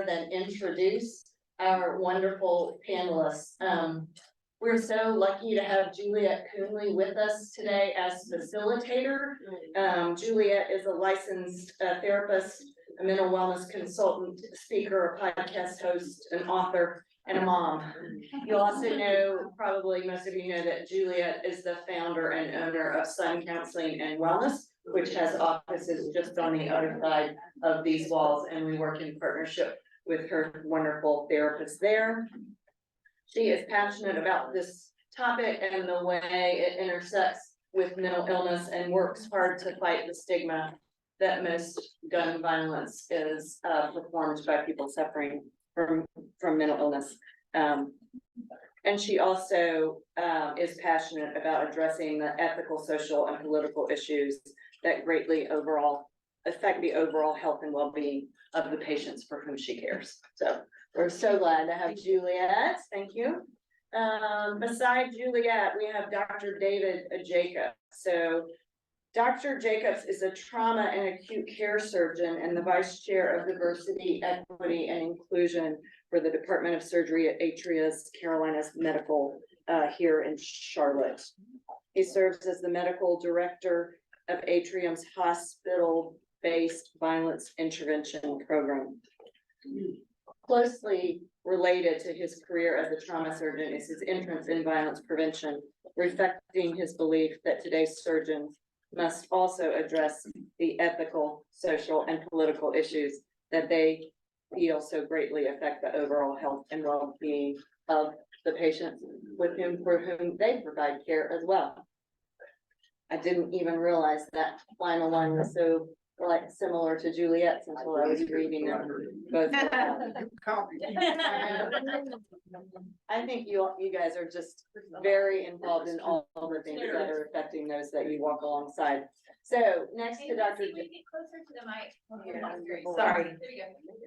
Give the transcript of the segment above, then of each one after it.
than introduce our wonderful panelists. We're so lucky to have Juliet Coonley with us today as facilitator. Juliet is a licensed therapist, a mental wellness consultant, speaker, a podcast host, an author, and a mom. You also know, probably most of you know, that Juliet is the founder and owner of Sun Counseling and Wellness, which has offices just on the other side of these walls, and we work in partnership with her wonderful therapists there. She is passionate about this topic and the way it intersects with mental illness and works hard to fight the stigma that most gun violence is performed by people suffering from mental illness. And she also is passionate about addressing the ethical, social, and political issues that greatly affect the overall health and well-being of the patients for whom she cares. So we're so glad to have Juliet. Thank you. Beside Juliet, we have Dr. David Jacobs. So Dr. Jacobs is a trauma and acute care surgeon and the vice chair of diversity, equity, and inclusion for the Department of Surgery at Atria's Carolinas Medical here in Charlotte. He serves as the medical director of Atrium's hospital-based violence intervention program. Closely related to his career as a trauma surgeon is his interest in violence prevention, reflecting his belief that today's surgeons must also address the ethical, social, and political issues that they feel so greatly affect the overall health and well-being of the patients for whom they provide care as well. I didn't even realize that final line was so similar to Juliet's until I was reading them both. I think you guys are just very involved in all the things that are affecting those that you walk alongside. So next to Dr. Get closer to the mic. Sorry.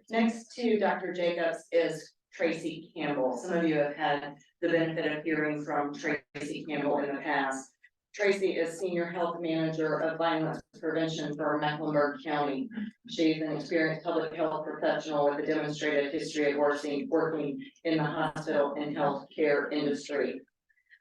Next to Dr. Jacobs is Tracy Campbell. Some of you have had the benefit of hearing from Tracy Campbell in the past. Tracy is Senior Health Manager of Violence Prevention for Mecklenburg County. She's an experienced public health professional with a demonstrated history of working in the hospital and healthcare industry.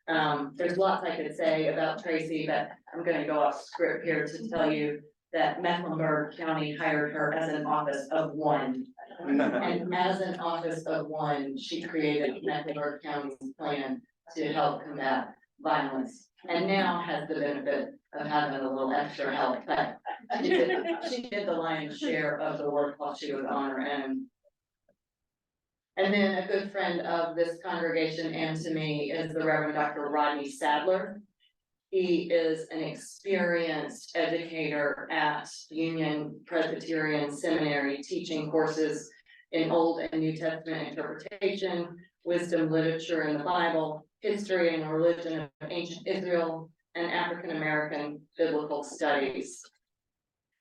There's lots I could say about Tracy, but I'm going to go off script here to tell you that Mecklenburg County hired her as an office of one. And as an office of one, she created Mecklenburg County's plan to help combat violence, and now has the benefit of having a little extra help. But she did the lion's share of the work while she was on her own. And then a good friend of this congregation and to me is the Reverend Dr. Rodney Sadler. He is an experienced educator at Union Presbyterian Seminary, teaching courses in Old and New Testament interpretation, wisdom literature in the Bible, history and religion of ancient Israel, and African American biblical studies.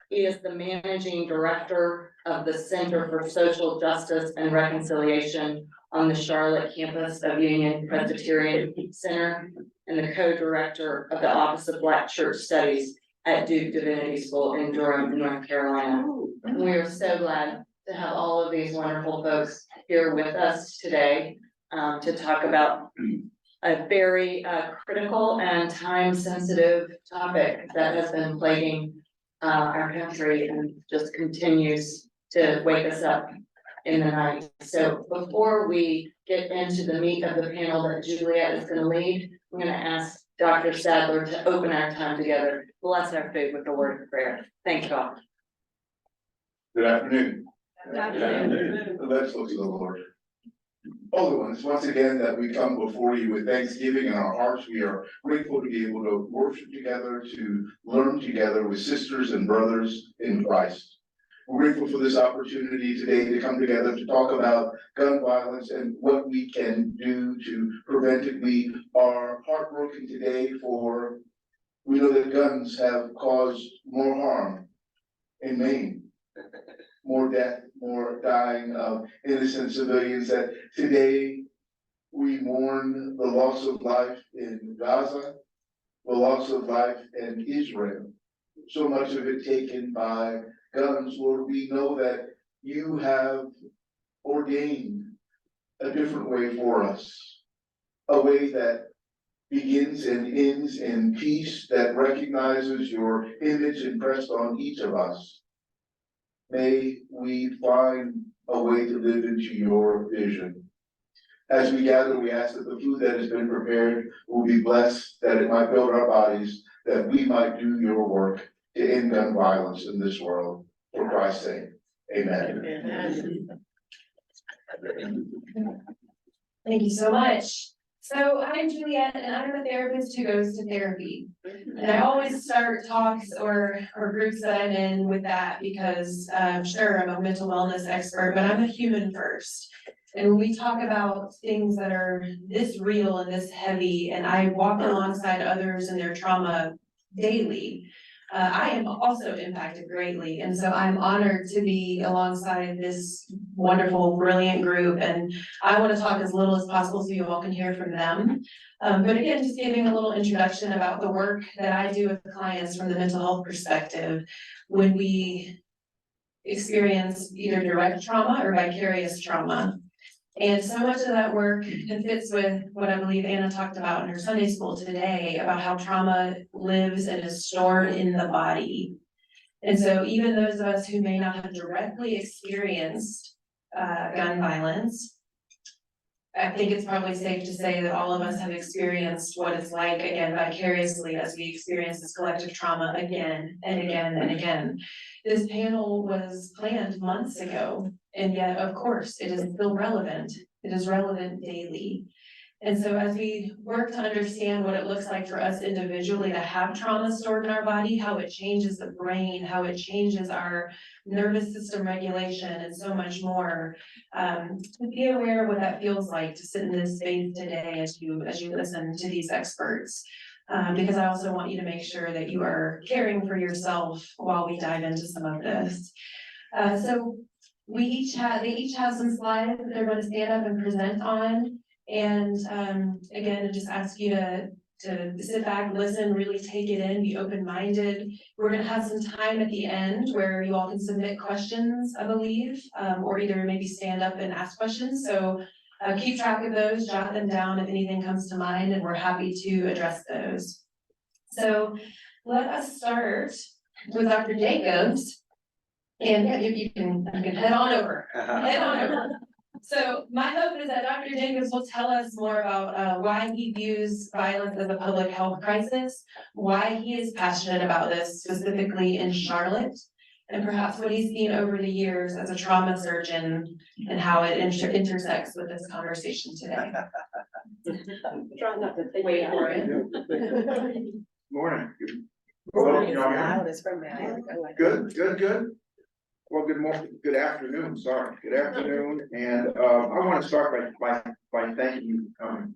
He is the managing director of the Center for Social Justice and Reconciliation on the Charlotte campus of Union Presbyterian Center and the co-director of the Office of Black Church Studies at Duke Divinity School in Durham, North Carolina. And we are so glad to have all of these wonderful folks here with us today to talk about a very critical and time-sensitive topic that has been plaguing our country and just continues to wake us up in the night. So before we get into the meat of the panel that Juliet is going to lead, I'm going to ask Dr. Sadler to open our time together. Bless our food with a word of prayer. Thank you all. Good afternoon. Good afternoon. Let's look to the Lord. Holy ones, once again that we come before you with thanksgiving in our hearts, we are grateful to be able to worship together, to learn together with sisters and brothers in Christ. We're grateful for this opportunity today to come together to talk about gun violence and what we can do to prevent it. We are heartbroken today we know that guns have caused more harm in Maine, more death, more dying of innocent civilians, that today we mourn the loss of life in Gaza, the loss of life in Israel, so much of it taken by guns. Lord, we know that you have ordained a different way for us. A way that begins and ends in peace, that recognizes your image impressed on each of us. May we find a way to live into your vision. As we gather, we ask that the food that has been prepared will be blessed, that it might build our bodies, that we might do your work to end gun violence in this world. For Christ's sake, amen. Thank you so much. So I'm Juliet and I'm a therapist who goes to therapy. And I always start talks or groups that I'm in with that because sure, I'm a mental wellness expert, but I'm a human first. And when we talk about things that are this real and this heavy, and I walk alongside others in their trauma daily, I am also impacted greatly. And so I'm honored to be alongside this wonderful, brilliant group. And I want to talk as little as possible so you all can hear from them. But again, just giving a little introduction about the work that I do with clients from the mental health perspective. When we experience either direct trauma or vicarious trauma. And so much of that work fits with what I believe Anna talked about in her Sunday school today, about how trauma lives and is stored in the body. And so even those of us who may not have directly experienced gun violence, I think it's probably safe to say that all of us have experienced what it's like, again, vicariously, as we experience this collective trauma again and again and again. This panel was planned months ago, and yet, of course, it is still relevant. It is relevant daily. And so as we work to understand what it looks like for us individually to have trauma stored in our body, how it changes the brain, how it changes our nervous system regulation and so much more, to be aware of what that feels like to sit in this space today as you listen to these experts. Because I also want you to make sure that you are caring for yourself while we dive into some of this. So they each have some slides that they're going to stand up and present on. And again, I just ask you to sit back, listen, really take it in, be open-minded. We're gonna have some time at the end where you all can submit questions, I believe, or either maybe stand up and ask questions. So keep track of those, jot them down if anything comes to mind, and we're happy to address those. So let us start with Dr. Jacobs. And yeah, you can head on over, head on over. So my hope is that Dr. Jacobs will tell us more about why he views violence as a public health crisis, why he is passionate about this specifically in Charlotte, and perhaps what he's seen over the years as a trauma surgeon and how it intersects with this conversation today. Try not to wait for it. Morning. Morning. Loud is from there. Good. Well, good morning, good afternoon, sorry, good afternoon, and I want to start by thanking you for coming.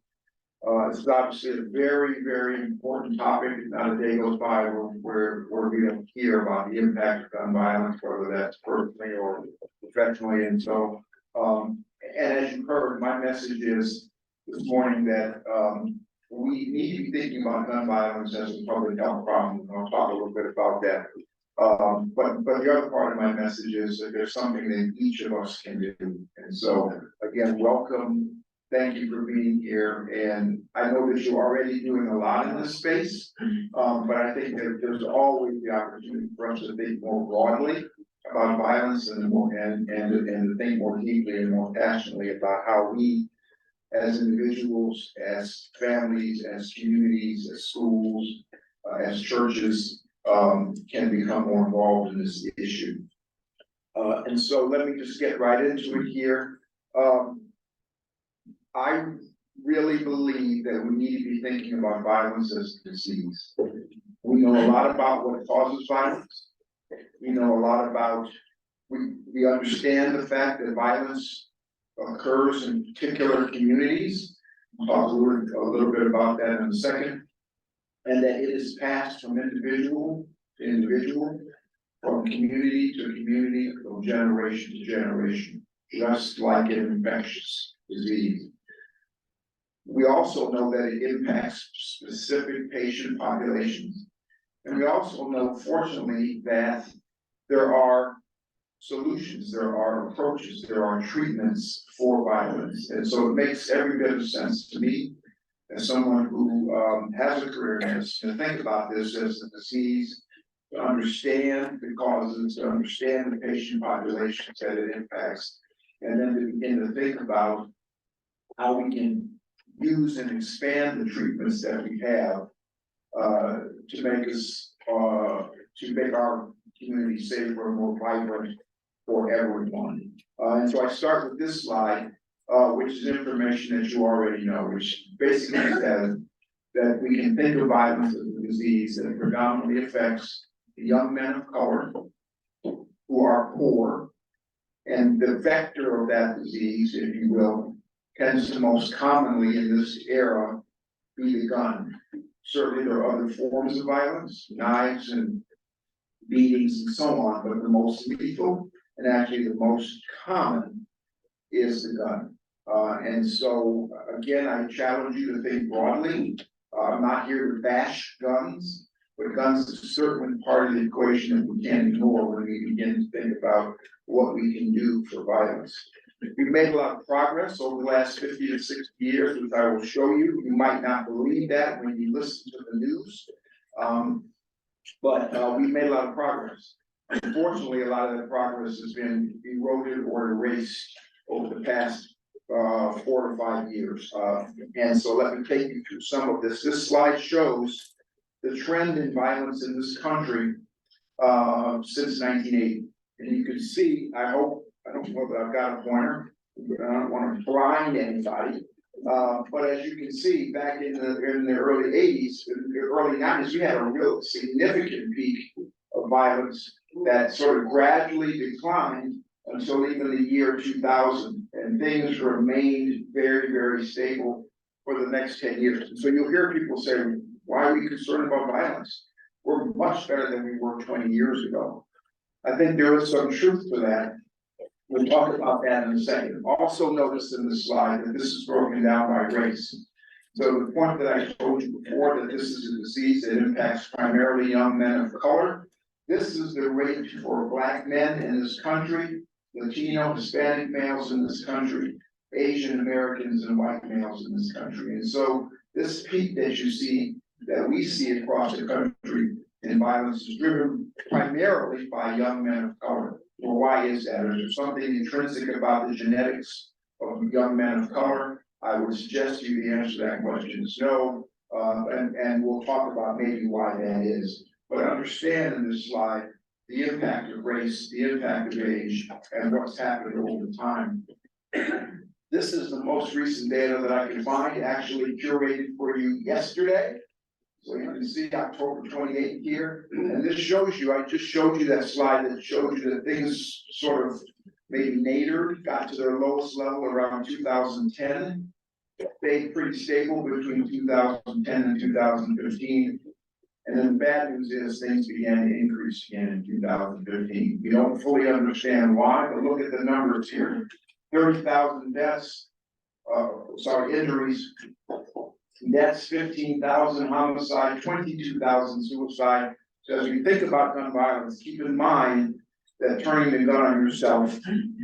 This is obviously a very, very important topic. Not a day goes by where we don't hear about the impact of gun violence, whether that's personally or professionally, and so and as you heard, my message is this morning that we need to be thinking about gun violence as a public health problem, and I'll talk a little bit about that. But the other part of my message is that there's something that each of us can do. And so again, welcome. Thank you for being here. And I know that you're already doing a lot in this space. But I think that there's always the opportunity for us to think more broadly about violence and to think more deeply and more passionately about how we as individuals, as families, as communities, as schools, as churches, can become more involved in this issue. And so let me just get right into it here. I really believe that we need to be thinking about violence as a disease. We know a lot about what causes violence. We know a lot about, we understand the fact that violence occurs in particular communities. I'll talk a little bit about that in a second. And that it is passed from individual to individual, from community to community, from generation to generation, just like an infectious disease. We also know that it impacts specific patient populations. And we also know, fortunately, that there are solutions, there are approaches, there are treatments for violence. And so it makes every bit of sense to me as someone who has a career in this, to think about this as a disease, to understand the causes, to understand the patient populations that it impacts, and then to begin to think about how we can use and expand the treatments that we have to make us, to make our community safer and more vibrant for everyone. And so I start with this slide, which is information that you already know, which basically says that we can think of violence as a disease that predominantly affects young men of color who are poor. And the vector of that disease, if you will, tends to most commonly in this era be the gun. Certainly there are other forms of violence, knives and beatings and so on, but the most lethal and actually the most common is the gun. And so, again, I challenge you to think broadly. I'm not here to bash guns, but guns is certainly part of the equation that we can't ignore when we begin to think about what we can do for violence. We've made a lot of progress over the last 50 to 60 years, which I will show you. You might not believe that when you listen to the news, but we've made a lot of progress. Unfortunately, a lot of that progress has been eroded or erased over the past 4 to 5 years. And so let me take you through some of this. This slide shows the trend in violence in this country since 1980. And you can see, I don't know that I've got a pointer, I don't want to blind anybody. But as you can see, back in the early 80s, in the early 90s, we had a real significant peak of violence that sort of gradually declined until even the year 2000, and things remained very, very stable for the next 10 years. And so you'll hear people say, why are we concerned about violence? We're much better than we were 20 years ago. I think there is some truth to that. We'll talk about that in a second. Also notice in the slide that this is broken down by race. So the point that I told you before, that this is a disease that impacts primarily young men of color. This is the rate for Black men in this country, Latino, Hispanic males in this country, Asian Americans and white males in this country. And so this peak that you see, that we see across the country in violence is driven primarily by young men of color. Well, why is that? Is there something intrinsic about the genetics of young men of color? I would suggest to you the answer to that question is no, and we'll talk about maybe why that is. But understand in this slide the impact of race, the impact of age, and what's happened over time. This is the most recent data that I can find, actually curated for you yesterday. So you can see October 28th here, and this shows you, I just showed you that slide that showed you that things sort of maybe nadir, got to their lowest level around 2010, stayed pretty stable between 2010 and 2015. And then the bad news is things began to increase again in 2015. We don't fully understand why, but look at the numbers here. 30,000 deaths, injuries, deaths 15,000, homicide 22,000, suicide. So as we think about gun violence, keep in mind that turning the gun on yourself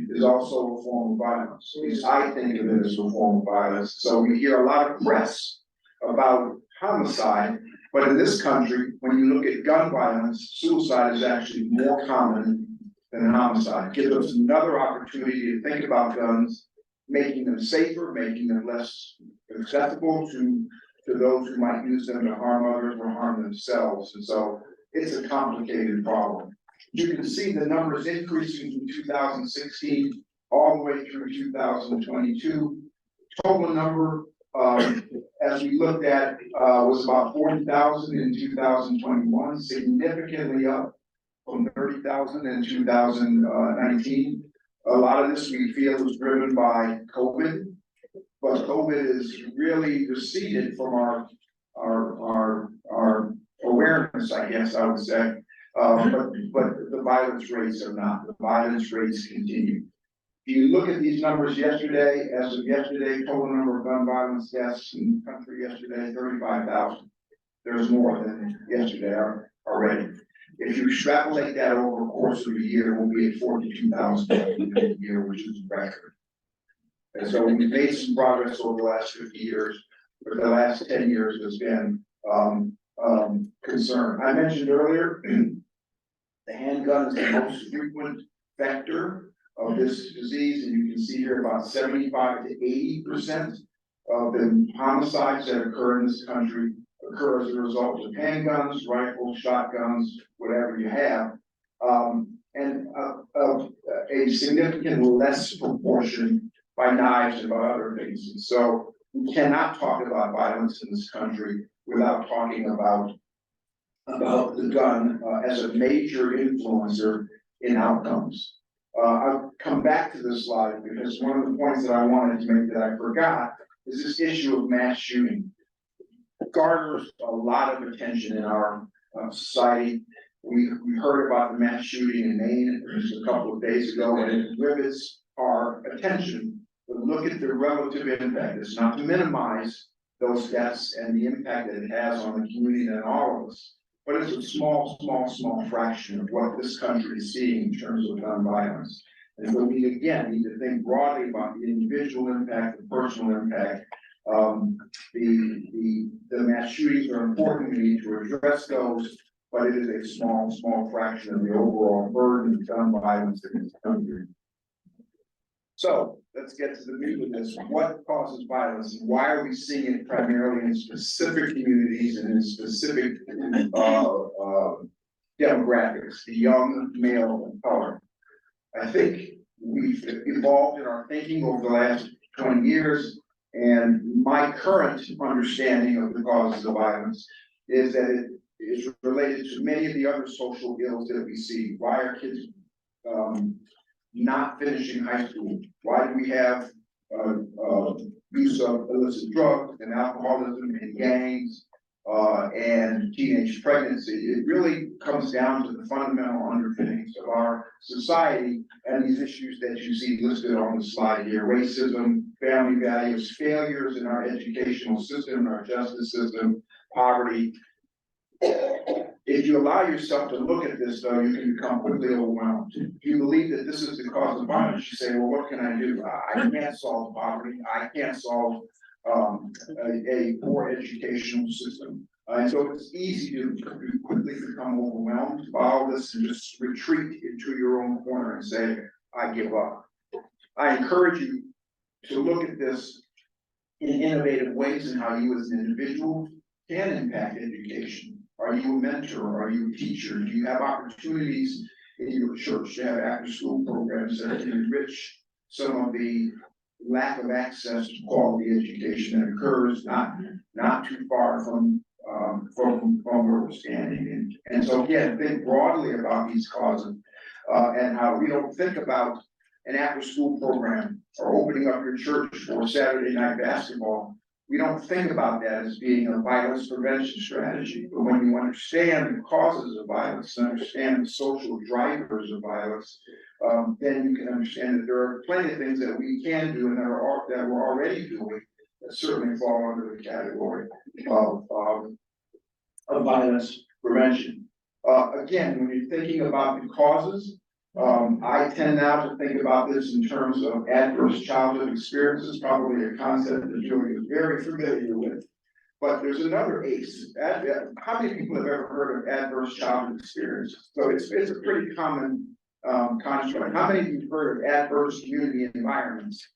is also a form of violence. At least I think of it as a form of violence. So we hear a lot of press about homicide, but in this country, when you look at gun violence, suicide is actually more common than homicide. It gives us another opportunity to think about guns, making them safer, making them less accessible to those who might use them to harm others or harm themselves. And so it's a complicated problem. You can see the numbers increasing from 2016 all the way through 2022. Total number, as we looked at, was about 40,000 in 2021, significantly up from 30,000 in 2019. A lot of this we feel is driven by COVID, but COVID is really receded from our awareness, I guess I would say. But the violence rates are not. The violence rates continue. If you look at these numbers yesterday, as of yesterday, total number of gun violence deaths in the country yesterday, 35,000. There's more than yesterday already. If you extrapolate that over the course of a year, we'll be at 42,000 a year, which is a record. And so we've made some progress over the last 50 years, but the last 10 years has been, concern. I mentioned earlier, the handgun is the most frequent vector of this disease, and you can see here about 75 to 80% of the homicides that occur in this country occur as a result of handguns, rifles, shotguns, whatever you have. And a significant less proportion by knives and by other things. And so we cannot talk about violence in this country without talking about the gun as a major influencer in outcomes. I'll come back to this slide because one of the points that I wanted to make that I forgot is this issue of mass shooting. Garners a lot of attention in our society. We heard about the mass shooting in Maine just a couple of days ago, and it rivets our attention. But look at the relative impact. It's not to minimize those deaths and the impact that it has on the community and all of us, but it's a small fraction of what this country is seeing in terms of gun violence. And so we again need to think broadly about the individual impact, the personal impact. The mass shootings are important. We need to address those, but it is a small fraction of the overall burden of gun violence in this country. So let's get to the meat of this. What causes violence and why are we seeing it primarily in specific communities and in specific demographics, the young, male, and color? I think we've evolved in our thinking over the last 20 years, and my current understanding of the causes of violence is that it is related to many of the other social ills that we see. Why are kids not finishing high school? Why do we have use of illicit drugs and alcoholism and gangs and teenage pregnancy? It really comes down to the fundamental underpinnings of our society and these issues that you see listed on the slide here: racism, family values, failures in our educational system, our justice system, poverty. If you allow yourself to look at this, though, you can become quickly overwhelmed. If you believe that this is the cause of violence, you say, well, what can I do? I can't solve poverty. I can't solve a poor educational system. And so it's easy to quickly become overwhelmed by all this and just retreat into your own corner and say, I give up. I encourage you to look at this in innovative ways and how you as an individual can impact education. Are you a mentor? Are you a teacher? Do you have opportunities in your church to have after-school programs that can enrich some of the lack of access to quality education that occurs not too far from where we're standing? And so again, think broadly about these causes and how we don't think about an after-school program or opening up your church for Saturday night basketball. We don't think about that as being a violence prevention strategy, but when you understand the causes of violence, understand the social drivers of violence, then you can understand that there are plenty of things that we can do and that we're already doing that certainly fall under the category of violence prevention. Again, when you're thinking about the causes, I tend now to think about this in terms of adverse childhood experiences, probably a concept that Julie is very familiar with. But there's another ACE. How many people have ever heard of adverse childhood experiences? So it's a pretty common construct. How many of you have heard of adverse community environments?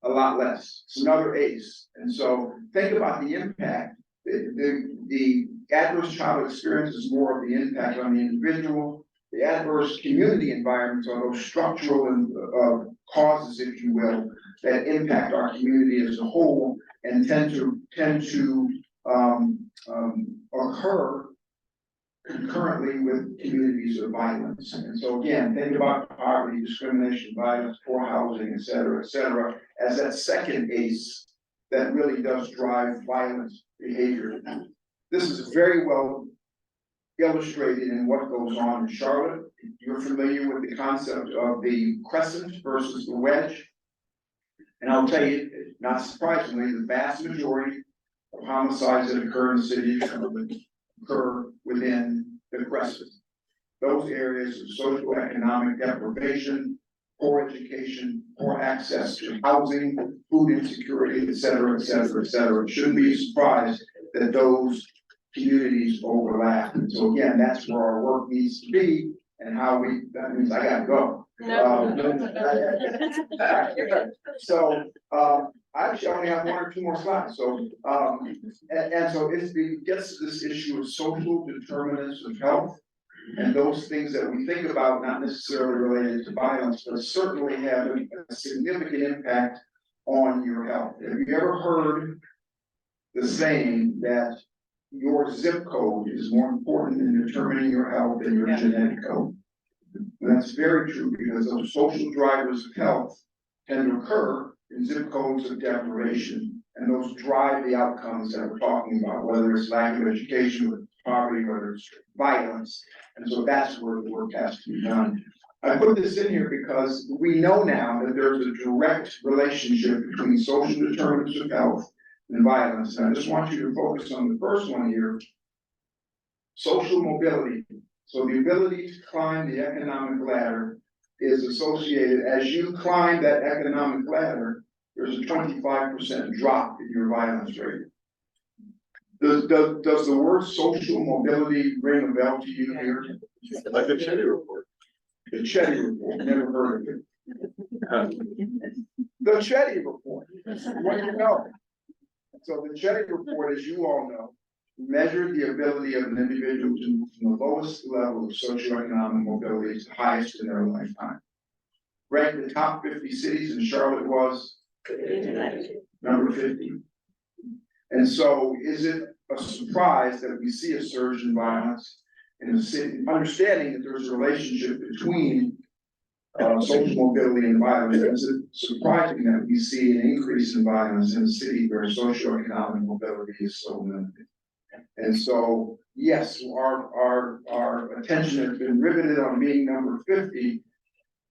A lot less. It's another ACE. And so think about the impact. The adverse childhood experience is more of the impact on the individual. The adverse community environments are those structural and causes, if you will, that impact our community as a whole and tend to occur concurrently with communities of violence. And so again, think about poverty, discrimination, violence, poor housing, et cetera, as that second ACE that really does drive violent behavior. This is very well illustrated in what goes on in Charlotte. You're familiar with the concept of the crescent versus the wedge. And I'll tell you, not surprisingly, the vast majority of homicides that occur in the city of Charlotte occur within the crescent. those areas of socioeconomic deprivation, poor education, poor access to housing, food insecurity, et cetera, et cetera, et cetera. It shouldn't be a surprise that those communities overlap. And so again, that's where our work needs to be and how we, that means I gotta go. So, I actually only have one or two more slides, so, and so it gets to this issue of social determinants of health. And those things that we think about, not necessarily related to violence, but certainly have a significant impact on your health. Have you ever heard the saying that your zip code is more important in determining your health than your genetic code? And that's very true, because those social drivers of health tend to occur in zip codes of deprivation, and those drive the outcomes that we're talking about, whether it's lack of education, whether it's poverty, whether it's violence. And so that's where the work has to be done. I put this in here because we know now that there's a direct relationship between social determinants of health and violence. And I just want you to focus on the first one here, social mobility. So the ability to climb the economic ladder is associated, as you climb that economic ladder, there's a 25% drop in your violence rate. Does the word social mobility ring a bell to you here? Like the Chetty report. The Chetty report, never heard of it. The Chetty report, what do you know? So the Chetty report, as you all know, measured the ability of an individual to move from the lowest level of socioeconomic mobility to the highest in their lifetime. Ranked the top 50 cities, and Charlotte was number 50. And so is it a surprise that we see a surge in violence in the city, understanding that there's a relationship between social mobility and violence? Is it surprising that we see an increase in violence in a city where socioeconomic mobility is so limited? And so, yes, our attention has been riveted on being number 50,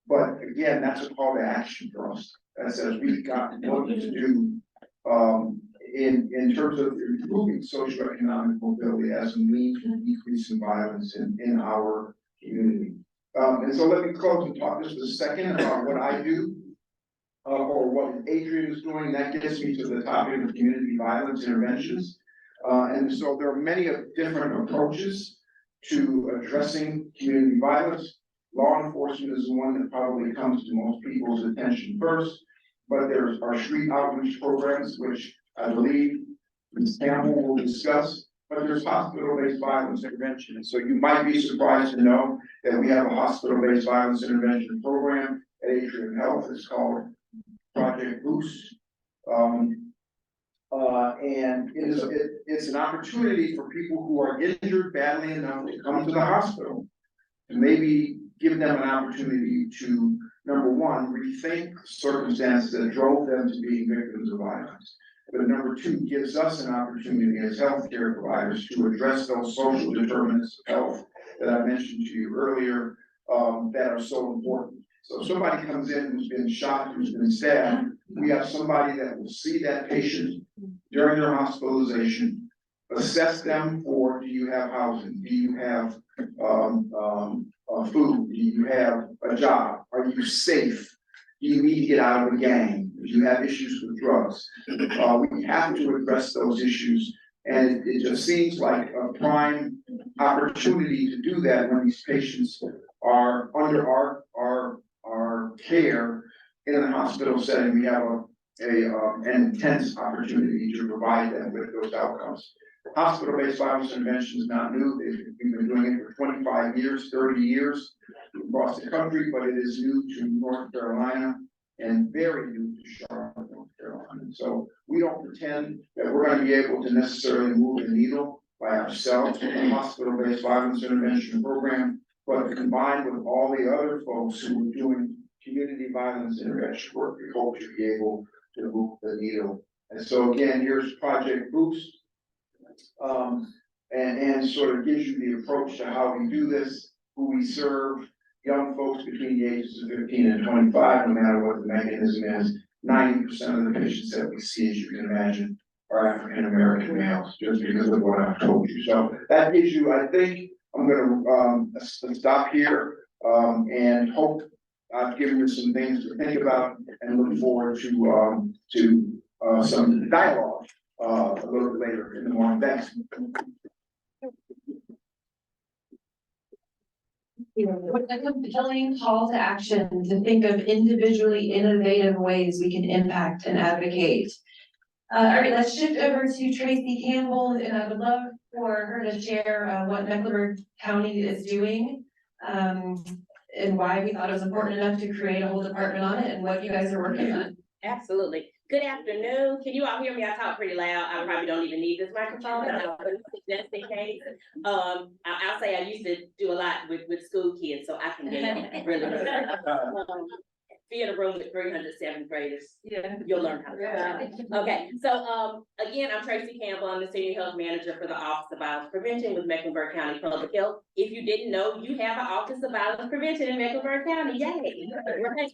but again, that's a call to action for us. That says we've got work to do in terms of improving socioeconomic mobility as a means to decrease in violence in our community. And so let me close and talk just a second about what I do or what Adrian is doing. That gets me to the topic of community violence interventions. And so there are many different approaches to addressing community violence. Law enforcement is the one that probably comes to most people's attention first, but there's our street outreach programs, which I believe Ms. Campbell will discuss, but there's hospital-based violence intervention. And so you might be surprised to know that we have a hospital-based violence intervention program at Atrium Health. It's called Project Boost. And it's an opportunity for people who are injured badly enough to come to the hospital and maybe give them an opportunity to, number one, rethink circumstances that drove them to being victims of violence. But number two, gives us an opportunity as healthcare providers to address those social determinants of health that I mentioned to you earlier, that are so important. So if somebody comes in who's been shot, who's been stabbed, we have somebody that will see that patient during their hospitalization, assess them for, do you have housing? Do you have food? Do you have a job? Are you safe? Do you need to get out of a gang? Do you have issues with drugs? We have to address those issues, and it just seems like a prime opportunity to do that when these patients are under our care in a hospital setting. We have an intense opportunity to provide them with those outcomes. Hospital-based violence intervention is not new. We've been doing it for 25 years, 30 years across the country, but it is new to North Carolina and very new to Charlotte, North Carolina. And so we don't pretend that we're going to be able to necessarily move the needle by ourselves with a hospital-based violence intervention program, but combined with all the other folks who are doing community violence intervention work, we hope to be able to move the needle. And so again, here's Project Boost. And sort of gives you the approach to how we do this, who we serve, young folks between the ages of 15 and 25, no matter what the mechanism is. 90% of the patients that we see, as you can imagine, are African American males, just because of what I've told you. So that gives you, I think, I'm gonna, stop here, and hope I've given you some things to think about and look forward to some dialogue, a little bit later in the morning. Thanks. What a compelling call to action to think of individually innovative ways we can impact and advocate. All right, let's shift over to Tracy Campbell, and I would love for her to share what Mecklenburg County is doing. And why we thought it was important enough to create a whole department on it and what you guys are working on. Absolutely. Good afternoon. Can you all hear me? I talk pretty loud. I probably don't even need this microphone, but just in case. I'll say I used to do a lot with school kids, so I can get really. Be in a room with 300 seventh graders. Yeah. You'll learn how to. Okay, so again, I'm Tracy Campbell. I'm the Senior Health Manager for the Office of Violence Prevention with Mecklenburg County Public Health. If you didn't know, you have an Office of Violence Prevention in Mecklenburg County. Yay! Right?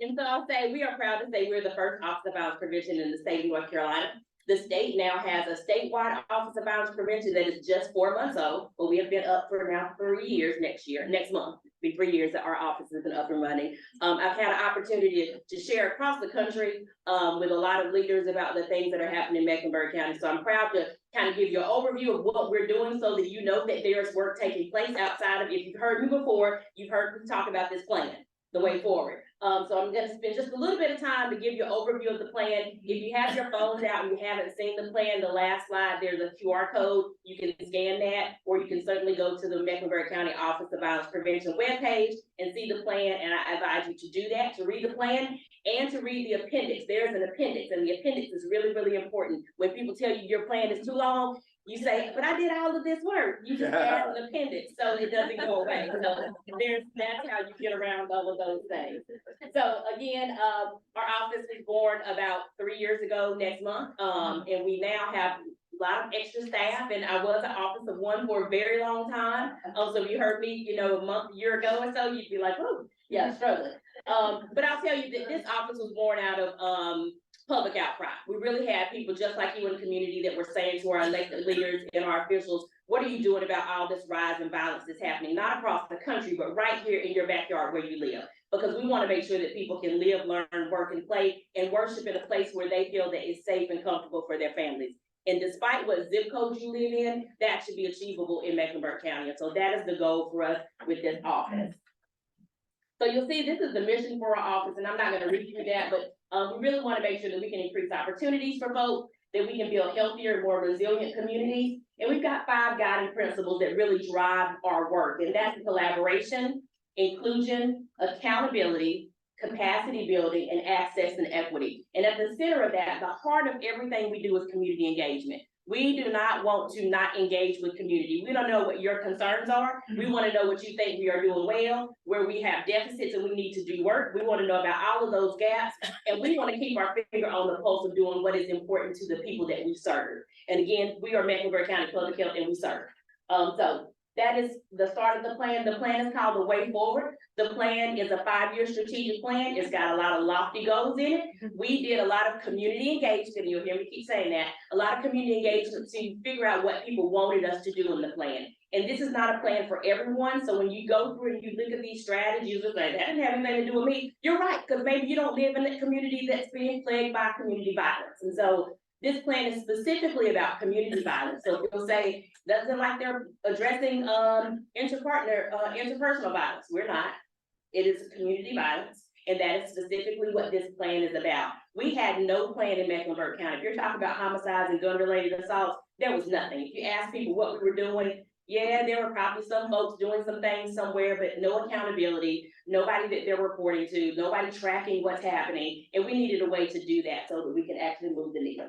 And so I'll say we are proud to say we're the first Office of Violence Prevention in the state of North Carolina. The state now has a statewide Office of Violence Prevention that is just 4 months old, but we have been up for now 3 years next month. Be 3 years that our office has been up and running. I've had an opportunity to share across the country with a lot of leaders about the things that are happening in Mecklenburg County. So I'm proud to kind of give you an overview of what we're doing so that you know that there's work taking place outside of, if you've heard me before, you've heard me talk about this plan, the way forward. So I'm gonna spend just a little bit of time to give you an overview of the plan. If you have your phones out and you haven't seen the plan, the last slide, there's a QR code. You can scan that, or you can certainly go to the Mecklenburg County Office of Violence Prevention webpage and see the plan. And I advise you to do that, to read the plan and to read the appendix. There's an appendix, and the appendix is really, really important. When people tell you your plan is too long, you say, but I did all of this work. You just add an appendix, so it doesn't go away. So that's how you get around all of those things. So again, our office was born about 3 years ago next month, and we now have a lot of extra staff, and I was an office of one for a very long time. So if you heard me, a year ago or so, you'd be like, oh, yeah, struggling. But I'll tell you that this office was born out of public outcry. We really had people just like you in the community that were saying to our elected leaders and our officials, what are you doing about all this rise in violence that's happening, not across the country, but right here in your backyard where you live? Because we want to make sure that people can live, learn, work, and play and worship in a place where they feel that it's safe and comfortable for their families. And despite what zip code you live in, that should be achievable in Mecklenburg County. And so that is the goal for us with this office. So you'll see this is the mission for our office, and I'm not going to read through that, but we really want to make sure that we can increase opportunities for folks, that we can build healthier, more resilient communities. And we've got 5 guiding principles that really drive our work, and that's collaboration, inclusion, accountability, capacity building, and access and equity. And at the center of that, the heart of everything we do is community engagement. We do not want to not engage with community. We don't know what your concerns are. We want to know what you think we are doing well, where we have deficits and we need to do work. We want to know about all of those gaps, and we want to keep our finger on the pulse of doing what is important to the people that we serve. And again, we are Mecklenburg County Public Health and we serve. So that is the start of the plan. The plan is called The Way Forward. The plan is a 5-year strategic plan. It's got a lot of lofty goals in it. We did a lot of community engagement. You'll hear me keep saying that. A lot of community engagement to figure out what people wanted us to do in the plan. And this is not a plan for everyone. So when you go through and you look at these strategies, it's like, that didn't have anything to do with me. You're right, because maybe you don't live in a community that's being plagued by community violence. And so this plan is specifically about community violence. So people say, doesn't like they're addressing interpersonal violence. We're not. It is community violence, and that is specifically what this plan is about. We had no plan in Mecklenburg County. If you're talking about homicides and gun-related assaults, there was nothing. If you ask people what we were doing, yeah, there were probably some folks doing some things somewhere, but no accountability, nobody that they're reporting to, nobody tracking what's happening, and we needed a way to do that so that we can actually move the needle.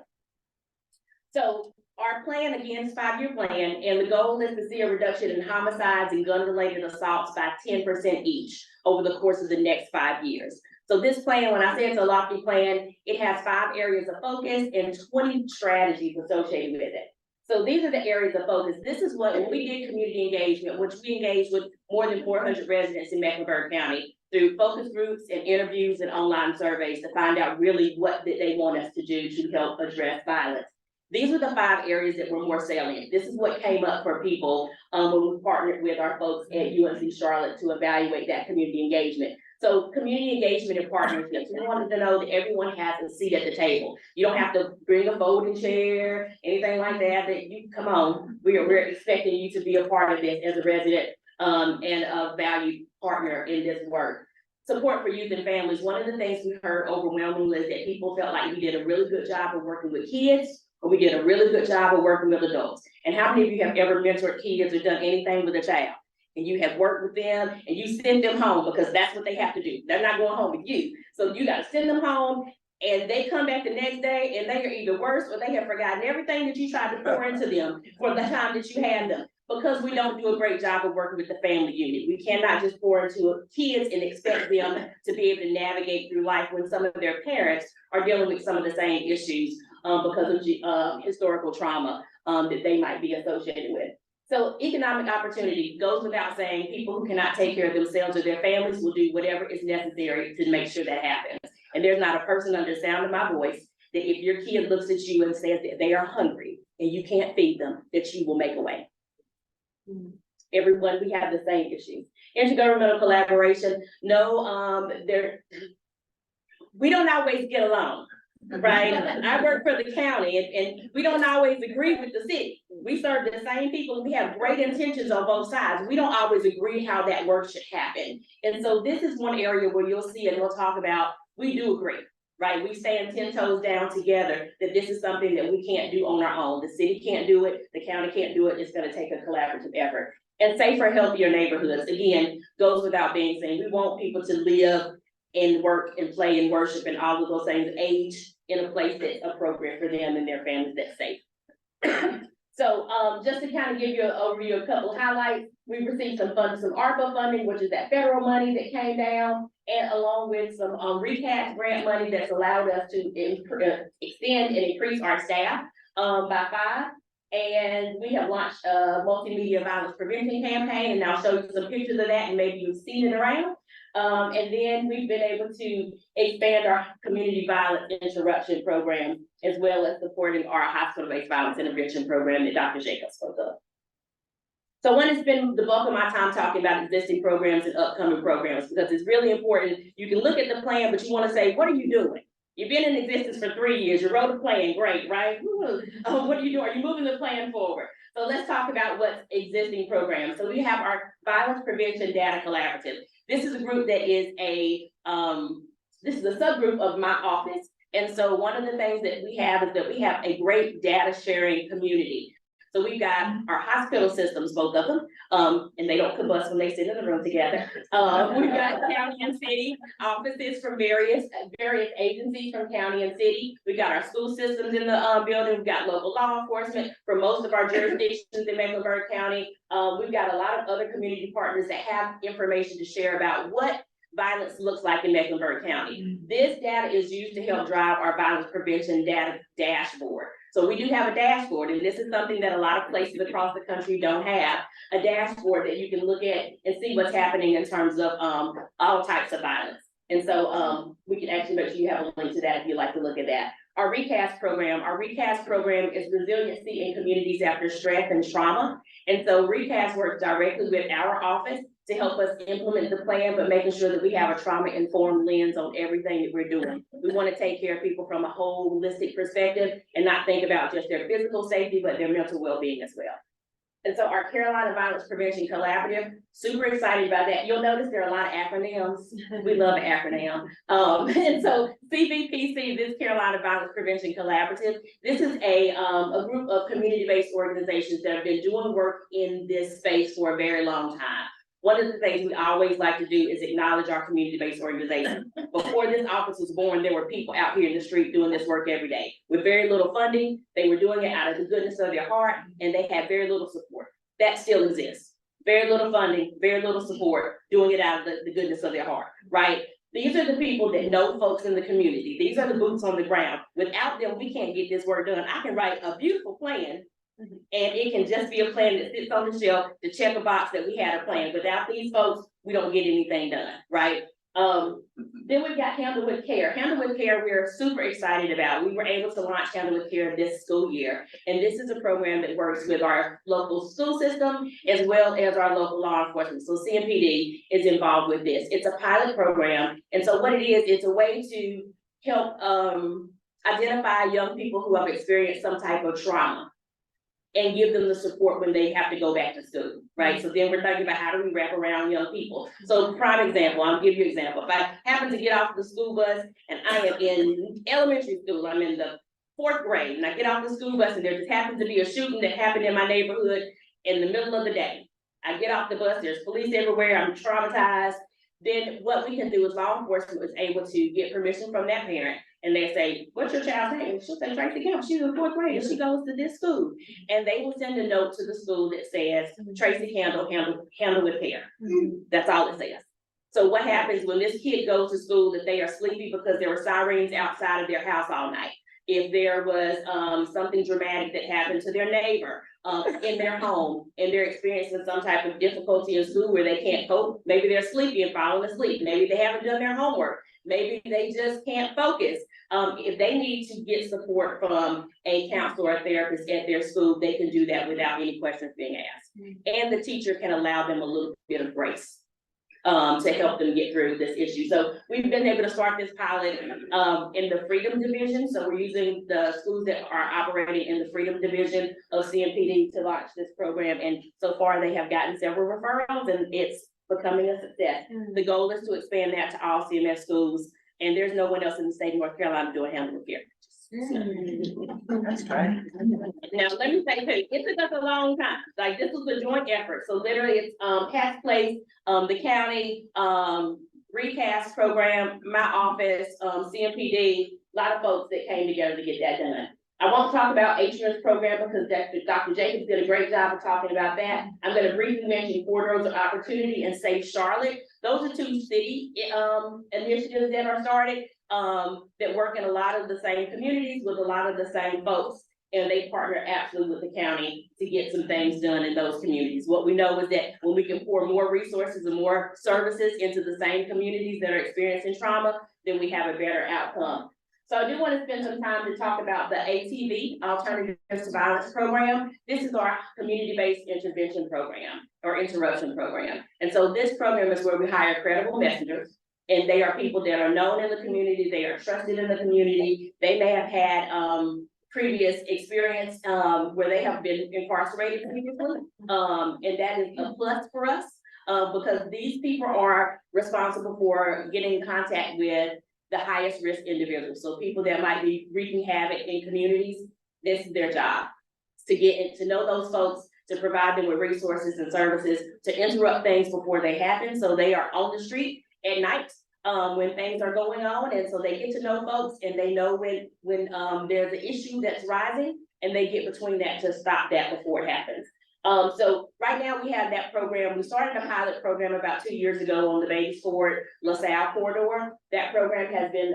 So our plan, again, is a 5-year plan, and the goal is to see a reduction in homicides and gun-related assaults by 10% each over the course of the next 5 years. So this plan, when I say it's a lofty plan, it has 5 areas of focus and 20 strategies associated with it. So these are the areas of focus. This is what, when we did community engagement, which we engaged with more than 400 residents in Mecklenburg County through focus groups and interviews and online surveys to find out really what they want us to do to help address violence. These were the 5 areas that were more salient. This is what came up for people, when we partnered with our folks at UNC Charlotte to evaluate that community engagement. So community engagement and partnerships, we wanted to know that everyone has a seat at the table. You don't have to bring a folding chair, anything like that, that you, come on, we're expecting you to be a part of this as a resident, and a valued partner in this work. Support for youth and families. One of the things we heard overwhelmingly is that people felt like we did a really good job of working with kids, or we did a really good job of working with adults. And how many of you have ever mentored kids or done anything with a child? And you have worked with them and you send them home because that's what they have to do. They're not going home with you. So you gotta send them home and they come back the next day and they are either worse or they have forgotten everything that you tried to pour into them for the time that you had them. Because we don't do a great job of working with the family unit. We cannot just pour into kids and expect them to be able to navigate through life when some of their parents are dealing with some of the same issues because of historical trauma that they might be associated with. So economic opportunity goes without saying. People who cannot take care of themselves or their families will do whatever is necessary to make sure that happens. And there's not a person under the sound of my voice that if your kid looks at you and says that they are hungry and you can't feed them, that you will make a way. Everyone, we have the same issues. Intergovernmental collaboration, no, we don't always get along, right? I work for the county and we don't always agree with the city. We serve the same people, we have great intentions on both sides. We don't always agree how that work should happen. And so this is one area where you'll see, and we'll talk about, we do agree. Right, we stand 10 toes down together that this is something that we can't do on our own. The city can't do it, the county can't do it. It's going to take a collaborative effort. And safer, healthier neighborhoods, again, goes without being said. We want people to live and work and play and worship and all of those things, age in a place that's appropriate for them and their families, that's safe. So just to kind of give you an overview, a couple of highlights, we received some ARPA funding, which is that federal money that came down, and along with some recast grant money that's allowed us to extend and increase our staff by 5. And we have launched a multimedia violence prevention campaign, and I'll show you some pictures of that, and maybe you've seen it around. And then we've been able to expand our community violence interruption program, as well as supporting our hospital-based violence intervention program that Dr. Jacobs spoke of. So I want to spend the bulk of my time talking about existing programs and upcoming programs, because it's really important. You can look at the plan, but you want to say, what are you doing? You've been in existence for 3 years. You wrote a plan, great, right? What are you doing? Are you moving the plan forward? So let's talk about what's existing programs. So we have our Violence Prevention Data Collaborative. This is a group that is a subgroup of my office. And so one of the things that we have is that we have a great data sharing community. So we've got our hospital systems, both of them, and they don't combust when they sit in the room together. We've got county and city offices from various agencies from county and city. We've got our school systems in the building. We've got local law enforcement for most of our jurisdictions in Mecklenburg County. We've got a lot of other community partners that have information to share about what violence looks like in Mecklenburg County. This data is used to help drive our violence prevention data dashboard. So we do have a dashboard, and this is something that a lot of places across the country don't have, a dashboard that you can look at and see what's happening in terms of all types of violence. And so we can actually make sure you have a link to that if you'd like to look at that. Our recast program is resiliency in communities after stress and trauma. And so recast works directly with our office to help us implement the plan, but making sure that we have a trauma-informed lens on everything that we're doing. We want to take care of people from a holistic perspective and not think about just their physical safety, but their mental well-being as well. And so our Carolina Violence Prevention Collaborative, super excited about that. You'll notice there are a lot of acronyms. We love an acronym. And so CVPC, this Carolina Violence Prevention Collaborative, this is a group of community-based organizations that have been doing work in this space for a very long time. One of the things we always like to do is acknowledge our community-based organization. Before this office was born, there were people out here in the street doing this work every day. With very little funding, they were doing it out of the goodness of their heart, and they had very little support. That still exists. Very little funding, very little support, doing it out of the goodness of their heart, right? These are the people that know folks in the community. These are the boots on the ground. Without them, we can't get this work done. I can write a beautiful plan, and it can just be a plan that sits on the shelf to check a box that we had a plan. Without these folks, we don't get anything done, right? Then we've got Handle with Care. Handle with Care, we're super excited about. We were able to launch Handle with Care this school year. And this is a program that works with our local school system as well as our local law enforcement. So CMPD is involved with this. It's a pilot program. And so what it is, it's a way to help identify young people who have experienced some type of trauma and give them the support when they have to go back to school, right? So then we're thinking about how do we wrap around young people? So prime example, I'll give you an example. If I happen to get off the school bus and I am in elementary school, I'm in the 4th grade, and I get off the school bus and there just happens to be a shooting that happened in my neighborhood in the middle of the day. I get off the bus, there's police everywhere, I'm traumatized. Then what we can do is law enforcement is able to get permission from that parent. And they say, what's your child's name? She'll say Tracy Campbell, she's in 4th grade, and she goes to this school. And they will send a note to the school that says, Tracy Campbell, handle with care. That's all it says. So what happens when this kid goes to school that they are sleepy because there were sirens outside of their house all night? If there was something dramatic that happened to their neighbor in their home and they're experiencing some type of difficulty in school where they can't cope, maybe they're sleepy and falling asleep, maybe they haven't done their homework, maybe they just can't focus. If they need to get support from a counselor or therapist at their school, they can do that without any questions being asked. And the teacher can allow them a little bit of grace to help them get through this issue. So we've been able to start this pilot in the Freedom Division. So we're using the schools that are operating in the Freedom Division of CMPD to launch this program. And so far they have gotten several referrals and it's becoming a success. The goal is to expand that to all CMS schools. And there's no one else in the state of North Carolina doing Handle with Care. That's great. Now, let me say, too, it took us a long time. Like, this was a joint effort. So literally, it's Pat's Place, the county, recast program, my office, CMPD, a lot of folks that came together to get that done. I won't talk about H-Insurance program because Dr. Jacobs did a great job of talking about that. I'm going to briefly mention Corridors of Opportunity and Save Charlotte. Those are 2 city initiatives that are started that work in a lot of the same communities with a lot of the same folks. And they partner absolutely with the county to get some things done in those communities. What we know is that when we can pour more resources and more services into the same communities that are experiencing trauma, then we have a better outcome. So I do want to spend some time to talk about the ATV, Alternatives to Violence program. This is our community-based intervention program or interruption program. And so this program is where we hire credible messengers. And they are people that are known in the community, they are trusted in the community. They may have had previous experience where they have been incarcerated previously. And that is a plus for us because these people are responsible for getting in contact with the highest risk individuals. So people that might be wreaking havoc in communities, this is their job. To get to know those folks, to provide them with resources and services, to interrupt things before they happen. So they are on the street at night when things are going on. And so they get to know folks and they know when there's an issue that's rising and they get between that to stop that before it happens. So right now we have that program. We started a pilot program about 2 years ago on the Bates Ford LaSalle corridor. That program has been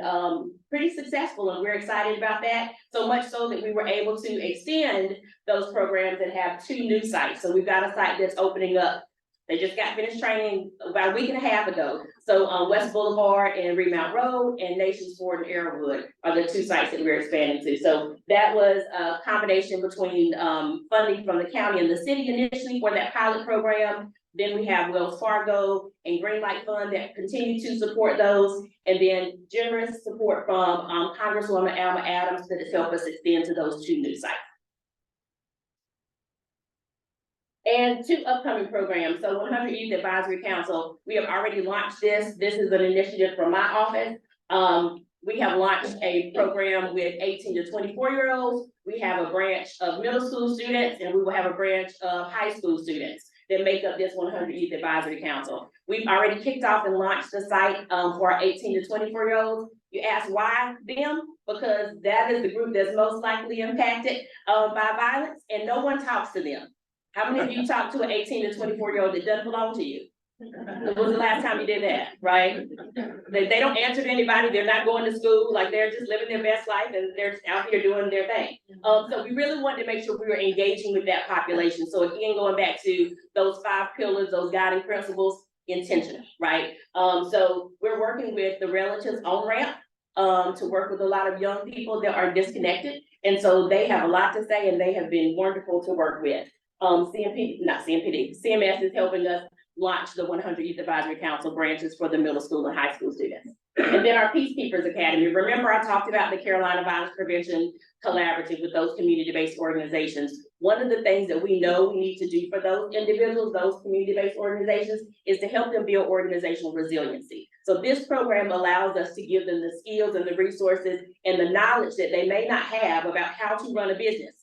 pretty successful and we're excited about that. So much so that we were able to extend those programs and have 2 new sites. So we've got a site that's opening up. They just got finished training about a week and a half ago. So West Boulevard and Remount Road and Nations Ford and Arrowwood are the 2 sites that we're expanding to. So that was a combination between funding from the county and the city initially for that pilot program. Then we have Wells Fargo and Greenlight Fund that continue to support those. And then generous support from Congresswoman Alma Adams that has helped us extend to those 2 new sites. And 2 upcoming programs. So 100 Youth Advisory Council, we have already launched this. This is an initiative from my office. We have launched a program with 18 to 24-year-olds. We have a branch of middle school students and we will have a branch of high school students that make up this 100 Youth Advisory Council. We've already kicked off and launched the site for our 18 to 24-year-olds. You ask why them? Because that is the group that's most likely impacted by violence and no one talks to them. How many of you talk to an 18 to 24-year-old that doesn't belong to you? When was the last time you did that, right? They don't answer to anybody, they're not going to school, like they're just living their best life and they're out here doing their thing. So we really wanted to make sure we were engaging with that population. So again, going back to those 5 pillars, those guiding principles, intentional, right? So we're working with the Relatives On Ramp to work with a lot of young people that are disconnected. And so they have a lot to say and they have been wonderful to work with. CMS is helping us launch the 100 Youth Advisory Council branches for the middle school and high school students. And then our Peacekeepers Academy. Remember I talked about the Carolina Violence Prevention Collaborative with those community-based organizations. One of the things that we know we need to do for those individuals, those community-based organizations, is to help them build organizational resiliency. So this program allows us to give them the skills and the resources and the knowledge that they may not have about how to run a business.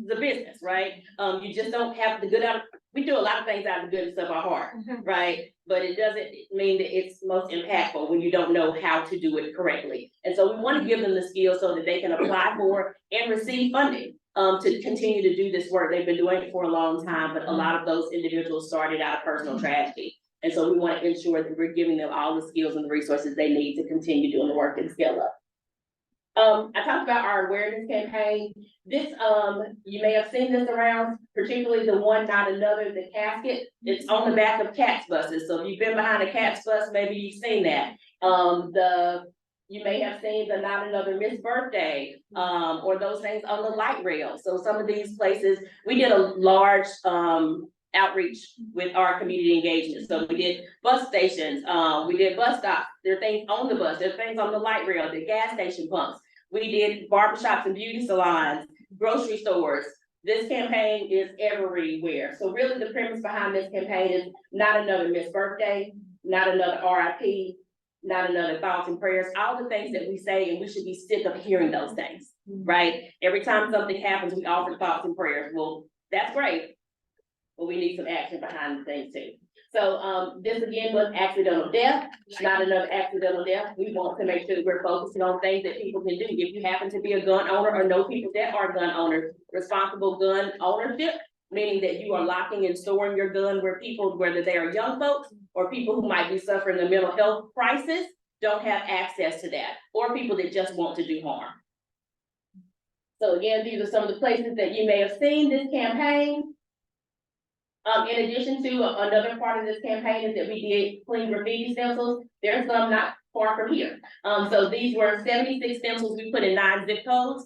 The business, right? You just don't have the good we do a lot of things out of the goodness of our heart, right? But it doesn't mean that it's most impactful when you don't know how to do it correctly. And so we want to give them the skills so that they can apply for and receive funding to continue to do this work. They've been doing it for a long time, but a lot of those individuals started out of personal tragedy. And so we want to ensure that we're giving them all the skills and the resources they need to continue doing the work and scale up. I talked about our awareness campaign. This, you may have seen this around, particularly the one, not another, the casket. It's on the back of CATS buses. So if you've been behind a CATS bus, maybe you've seen that. You may have seen the Not Another Miss Birthday, or those things on the light rail. So some of these places, we did a large, outreach with our community engagement. So we did bus stations, we did bus stops, there are things on the bus, there are things on the light rail, the gas station pumps. We did barbershops and beauty salons, grocery stores. This campaign is everywhere. So really the premise behind this campaign is not another Miss Birthday, not another RIP, not another thoughts and prayers, all the things that we say, and we should be sick of hearing those things, right? Every time something happens, we offer thoughts and prayers. Well, that's great, but we need some action behind the things too. So this again was accidental death, not another accidental death. We want to make sure that we're focusing on things that people can do. If you happen to be a gun owner or know people that are gun owners, responsible gun ownership, meaning that you are locking and storing your gun where people, whether they are young folks or people who might be suffering a mental health crisis, don't have access to that, or people that just want to do harm. So again, these are some of the places that you may have seen this campaign. In addition to another part of this campaign is that we did clean graffiti stencils. There's some not far from here. So these were 76 stencils we put in 9 zip codes.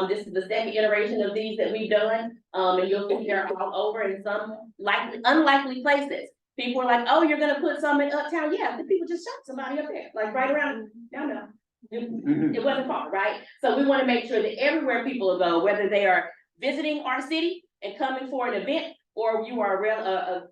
This is the second iteration of these that we've done. And you'll see they're all over in some unlikely places. People are like, oh, you're gonna put some in Uptown? Yeah, the people just shot somebody up there, like right around, no. It wasn't far, right? So we wanna make sure that everywhere people go, whether they are visiting our city and coming for an event, or you are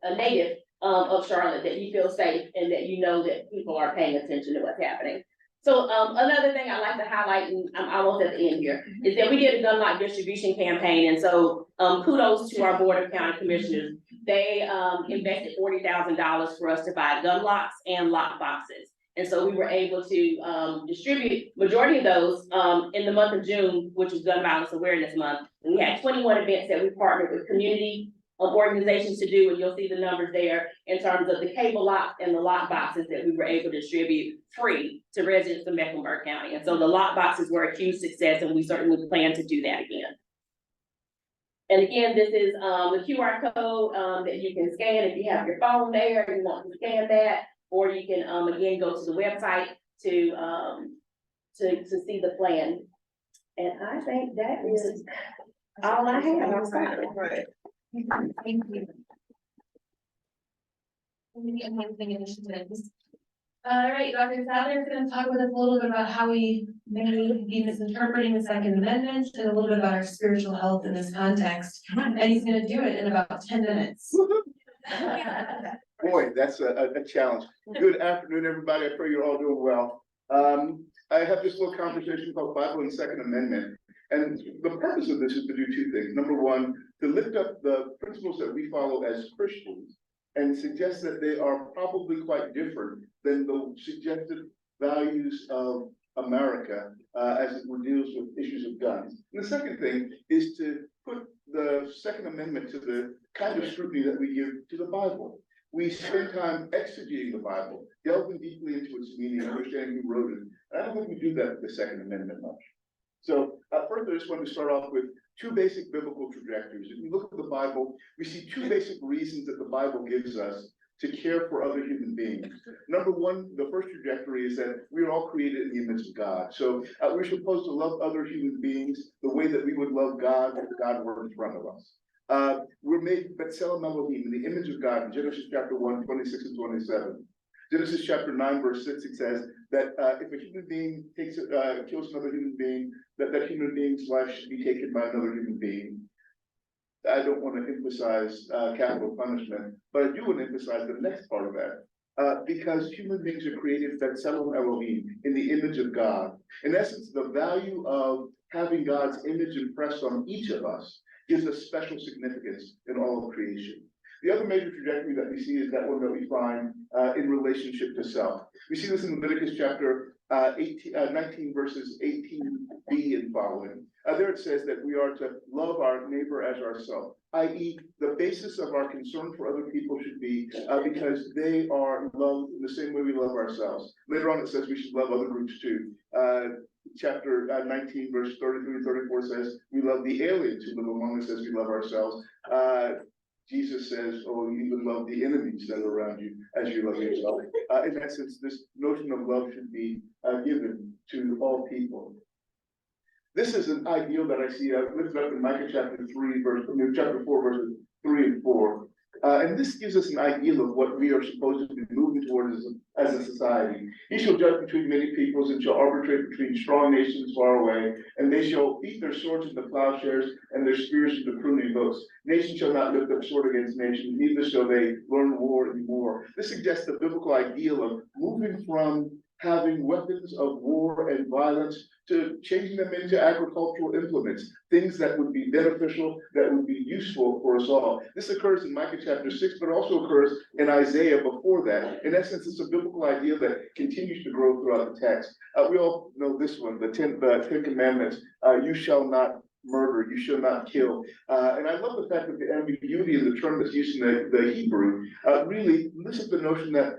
a native of Charlotte, that you feel safe and that you know that people are paying attention to what's happening. So another thing I like to highlight, and I'm almost at the end here, is that we did a gun lock distribution campaign. And so kudos to our Board of County Commissioners. They invested $40,000 for us to buy gun locks and lock boxes. And so we were able to distribute majority of those in the month of June, which was Gun Violence Awareness Month. And we had 21 events that we partnered with community organizations to do, and you'll see the numbers there in terms of the cable locks and the lock boxes that we were able to distribute free to residents of Mecklenburg County. And so the lock boxes were a huge success, and we certainly plan to do that again. And again, this is the QR code that you can scan if you have your phone there and you want to scan that, or you can again go to the website to see the plan. And I think that is all I have. Right. Thank you. Amazing initiatives. All right, Dr. Sadler is going to talk with us a little bit about how we may be misinterpreting the Second Amendment and a little bit about our spiritual health in this context. And he's going to do it in about 10 minutes. Boy, that's a challenge. Good afternoon, everybody. I pray you're all doing well. I have this little conversation called Bible and Second Amendment. And the purpose of this is to do two things. Number one, to lift up the principles that we follow as Christians and suggest that they are probably quite different than the suggested values of America as it deals with issues of guns. And the second thing is to put the Second Amendment to the kind of scrutiny that we give to the Bible. We spend time exegeting the Bible, delving deeply into its meaning, understanding who wrote it. And I don't think we do that with the Second Amendment much. So first, I just wanted to start off with two basic biblical trajectories. If we look at the Bible, we see two basic reasons that the Bible gives us to care for other human beings. Number one, the first trajectory is that we are all created in the image of God. So we're supposed to love other human beings the way that we would love God if God were in front of us. We're made B'Tselem Elohim in the image of God in Genesis chapter 1, 26 and 27. Genesis chapter 9, verse 6, it says that if a human being kills another human being, that human being's life should be taken by another human being. I don't want to emphasize capital punishment, but I do want to emphasize the next part of that. Because human beings are created B'Tselem Elohim in the image of God. In essence, the value of having God's image impressed on each of us gives us special significance in all of creation. The other major trajectory that we see is that one that we find in relationship to self. We see this in Leviticus chapter 19 verses 18b and following. There it says that we are to love our neighbor as ourselves, i.e. the basis of our concern for other people should be because they are loved in the same way we love ourselves. Later on it says we should love other groups too. Chapter 19 verse 33 34 says we love the aliens who live among us as we love ourselves. Jesus says, oh, you even love the enemies that are around you as you love yourself. In essence, this notion of love should be given to all people. This is an ideal that I see lifted up in Micah chapter 4, verses 3 and 4. And this gives us an ideal of what we are supposed to be moving towards as a society. He shall judge between many peoples and shall arbitrate between strong nations far away, and they shall beat their swords into plowshares and their spears into pruning hooks. Nation shall not lift up sword against nation, neither shall they learn war anymore. This suggests the biblical ideal of moving from having weapons of war and violence to changing them into agricultural implements, things that would be beneficial, that would be useful for us all. This occurs in Micah chapter 6, but also occurs in Isaiah before that. In essence, it's a biblical idea that continues to grow throughout the text. We all know this one, the Ten Commandments, you shall not murder, you shall not kill. And I love the fact that the ambiguity in the term that's used in the Hebrew, really, this is the notion that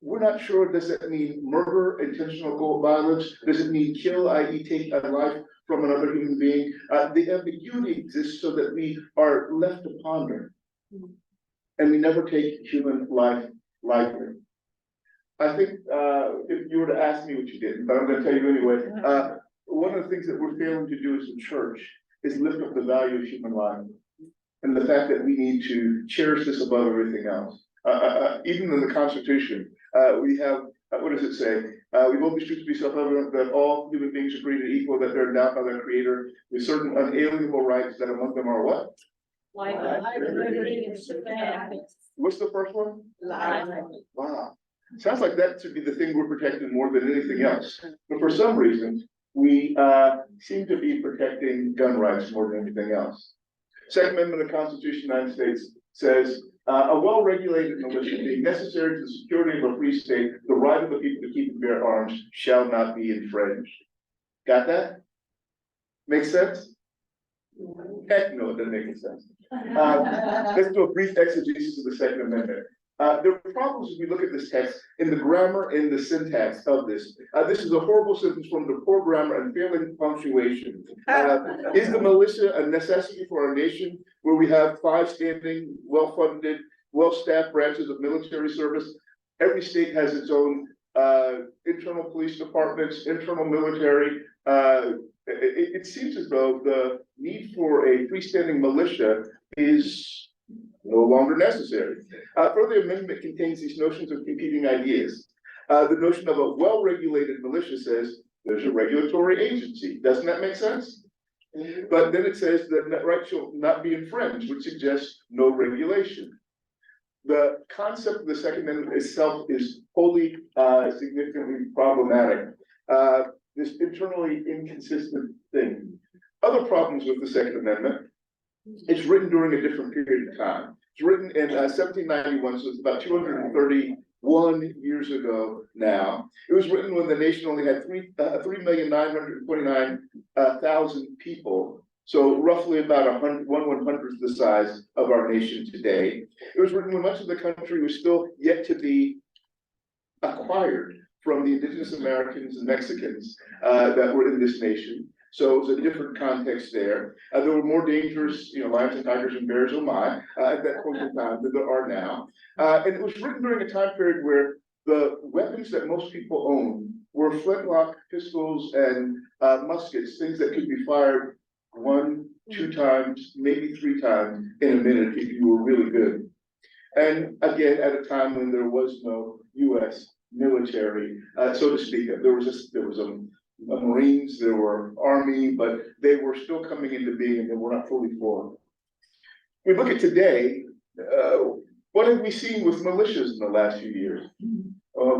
we're not sure, does it mean murder, intentional violence? Does it mean kill, i.e. take a life from another human being? The ambiguity exists so that we are left to ponder. And we never take human life lightly. I think if you were to ask me, which you didn't, but I'm going to tell you anyway, one of the things that we're failing to do as a church is lift up the value of human life. And the fact that we need to cherish this above everything else. Even in the Constitution, we have, what does it say? We hold these truths to be self-evident that all human beings are created equal, that they're endowed by their Creator with certain unalienable rights, that among them are what? Life, liberty, and civil rights. What's the first one? Life. Wow. Sounds like that should be the thing we're protecting more than anything else. But for some reason, we seem to be protecting gun rights more than anything else. Second Amendment of the Constitution of the United States says, a well-regulated militia being necessary to the security of a free state, the right of the people to keep and bear arms shall not be infringed. Got that? Make sense? Heck no, it doesn't make any sense. Let's do a brief exegesis of the Second Amendment. There are problems as we look at this text in the grammar and the syntax of this. This is a horrible sentence from the poor grammar and failing punctuation. Is the militia a necessity for our nation where we have 5 standing, well-funded, well-staffed branches of military service? Every state has its own internal police departments, internal military. It seems as though the need for a freestanding militia is no longer necessary. Further, the amendment contains these notions of competing ideas. The notion of a well-regulated militia says there's a regulatory agency. Doesn't that make sense? But then it says that right shall not be infringed, which suggests no regulation. The concept of the Second Amendment itself is wholly significantly problematic. This internally inconsistent thing. Other problems with the Second Amendment, it's written during a different period of time. It's written in 1791, so it's about 231 years ago now. It was written when the nation only had 3,929,000 people. So roughly about 1/100th the size of our nation today. It was written when much of the country was still yet to be acquired from the indigenous Americans and Mexicans that were in this nation. So it was a different context there. There were more dangerous, lions and tigers and bears, oh my, at that point in time than there are now. And it was written during a time period where the weapons that most people own were flintlock pistols and muskets, things that could be fired 1, 2 times, maybe 3 times in a minute if you were really good. And again, at a time when there was no US military, so to speak, there was a Marines, there were Army, but they were still coming into being and they were not fully formed. We look at today, what have we seen with militias in the last few years?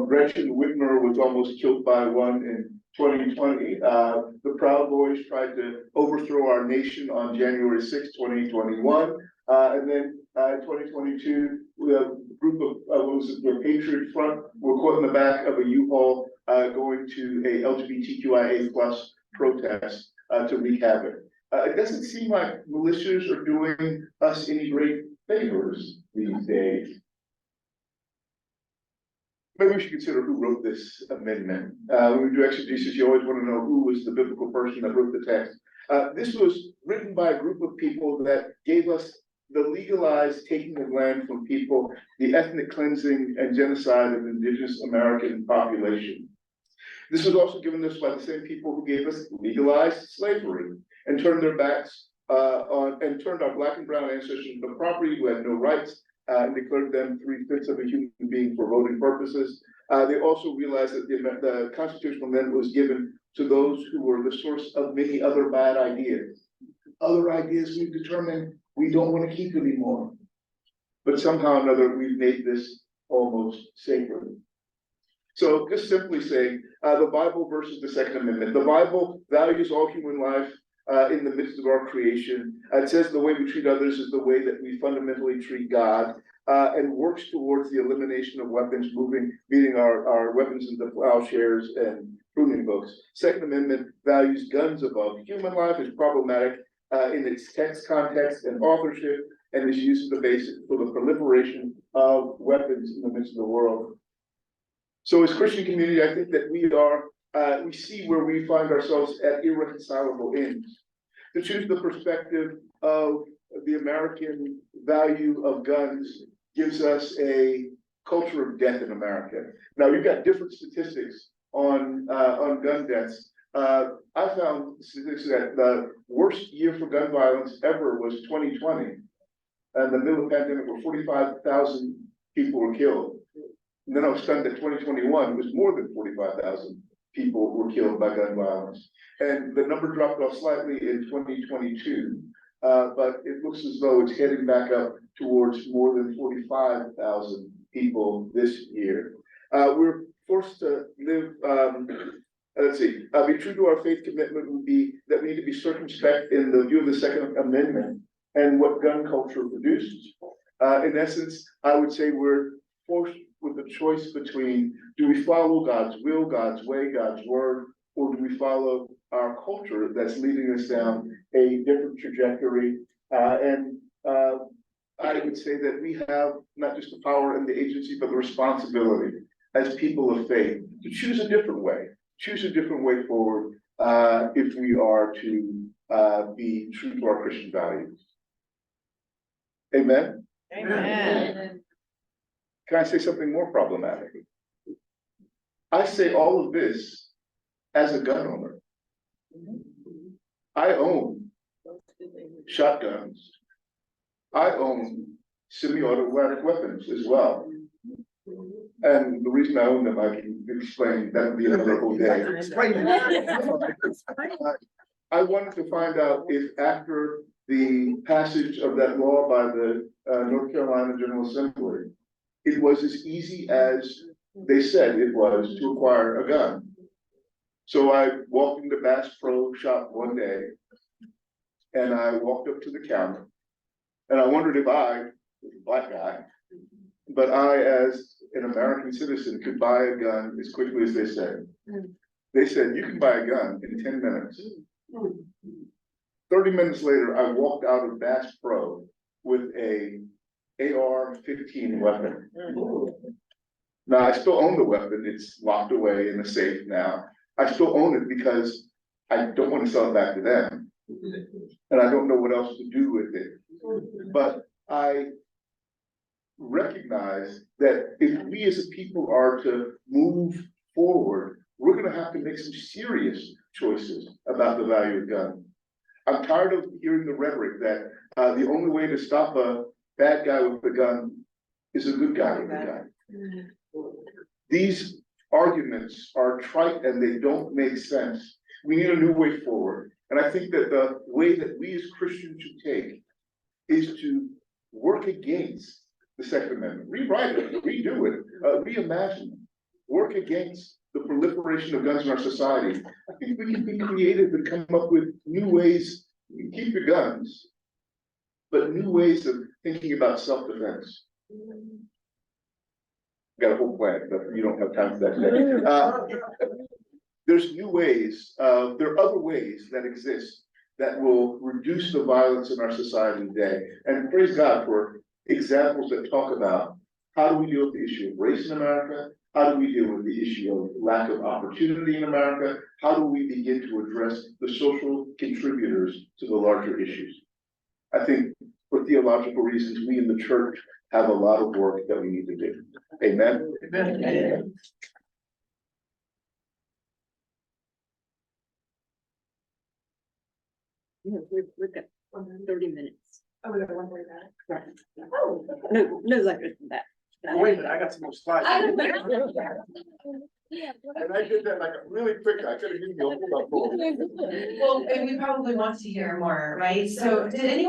Gretchen Whitmer was almost killed by one in 2020. The Proud Boys tried to overthrow our nation on January 6, 2021. And then 2022, a group of, the Patriot Front were caught in the back of a U-Haul going to a LGBTQIA plus protest to wreak havoc. It doesn't seem like militias are doing us any great favors these days. Maybe we should consider who wrote this amendment. When we do exegesis, you always want to know who was the biblical person that wrote the text. This was written by a group of people that gave us the legalized taking of land from people, the ethnic cleansing and genocide of indigenous American population. This was also given us by the same people who gave us legalized slavery and turned their backs turned our black and brown ancestors into property who had no rights and declared them 3/5 of a human being for voting purposes. They also realized that the constitutional amendment was given to those who were the source of many other bad ideas. Other ideas we've determined we don't want to keep anymore. But somehow or another, we've made this almost sacred. So just simply saying, the Bible versus the Second Amendment. The Bible values all human life in the midst of our creation. It says the way we treat others is the way that we fundamentally treat God, and works towards the elimination of weapons, beating our weapons into plowshares and pruning hooks. Second Amendment values guns above human life, is problematic in its text context and authorship, and is used as the basis for the proliferation of weapons in the midst of the world. So as Christian community, I think that we see where we find ourselves at irreconcilable ends. To choose the perspective of the American value of guns gives us a culture of death in America. Now, you've got different statistics on gun deaths. I found statistics that the worst year for gun violence ever was 2020. And the middle of the pandemic, where 45,000 people were killed. And then I was stunned that 2021 was more than 45,000 people were killed by gun violence. And the number dropped off slightly in 2022, but it looks as though it's heading back up towards more than 45,000 people this year. We're forced to live, be true to our faith commitment would be that we need to be circumspect in the view of the Second Amendment and what gun culture produces. In essence, I would say we're forced with the choice between, do we follow God's will, God's way, God's word, or do we follow our culture that's leading us down a different trajectory? I would say that we have not just the power and the agency, but the responsibility as people of faith to choose a different way forward if we are to be true to our Christian values. Amen? Amen. Can I say something more problematic? I say all of this as a gun owner. I own shotguns. I own semi-automatic weapons as well. And the reason I own them, I can explain, that would be another whole day. I wanted to find out if after the passage of that law by the North Carolina General Assembly, it was as easy as they said it was to acquire a gun. So I walked into Bass Pro Shop one day, and I walked up to the counter, and I wondered if I, was a black guy, but I, as an American citizen, could buy a gun as quickly as they said. They said, you can buy a gun in 10 minutes. 30 minutes later, I walked out of Bass Pro with a AR-15 weapon. Now, I still own the weapon. It's locked away in a safe now. I still own it because I don't want to sell it back to them. And I don't know what else to do with it. But I recognize that if we as a people are to move forward, we're gonna have to make some serious choices about the value of guns. I'm tired of hearing the rhetoric that the only way to stop a bad guy with a gun is a good guy with a gun. These arguments are trite and they don't make sense. We need a new way forward. And I think that the way that we as Christians should take is to work against the Second Amendment, rewrite it, redo it, reimagine it, work against the proliferation of guns in our society. I think we can be creative and come up with new ways. You can keep your guns, but new ways of thinking about self-defense. Got a whole plan, but you don't have time for that today. There's new ways, there are other ways that exist that will reduce the violence in our society today. And praise God for examples that talk about how do we deal with the issue of race in America? How do we deal with the issue of lack of opportunity in America? How do we begin to address the social contributors to the larger issues? I think for theological reasons, we in the church have a lot of work that we need to do. Amen? Amen. Amen. We've got 30 minutes. Oh, we got one more back. Oh. No longer than that. Wait a minute, I got some more slides. I And I did that like really quick, I could have given you a whole lot more. Well, and we probably want to hear more, right? So did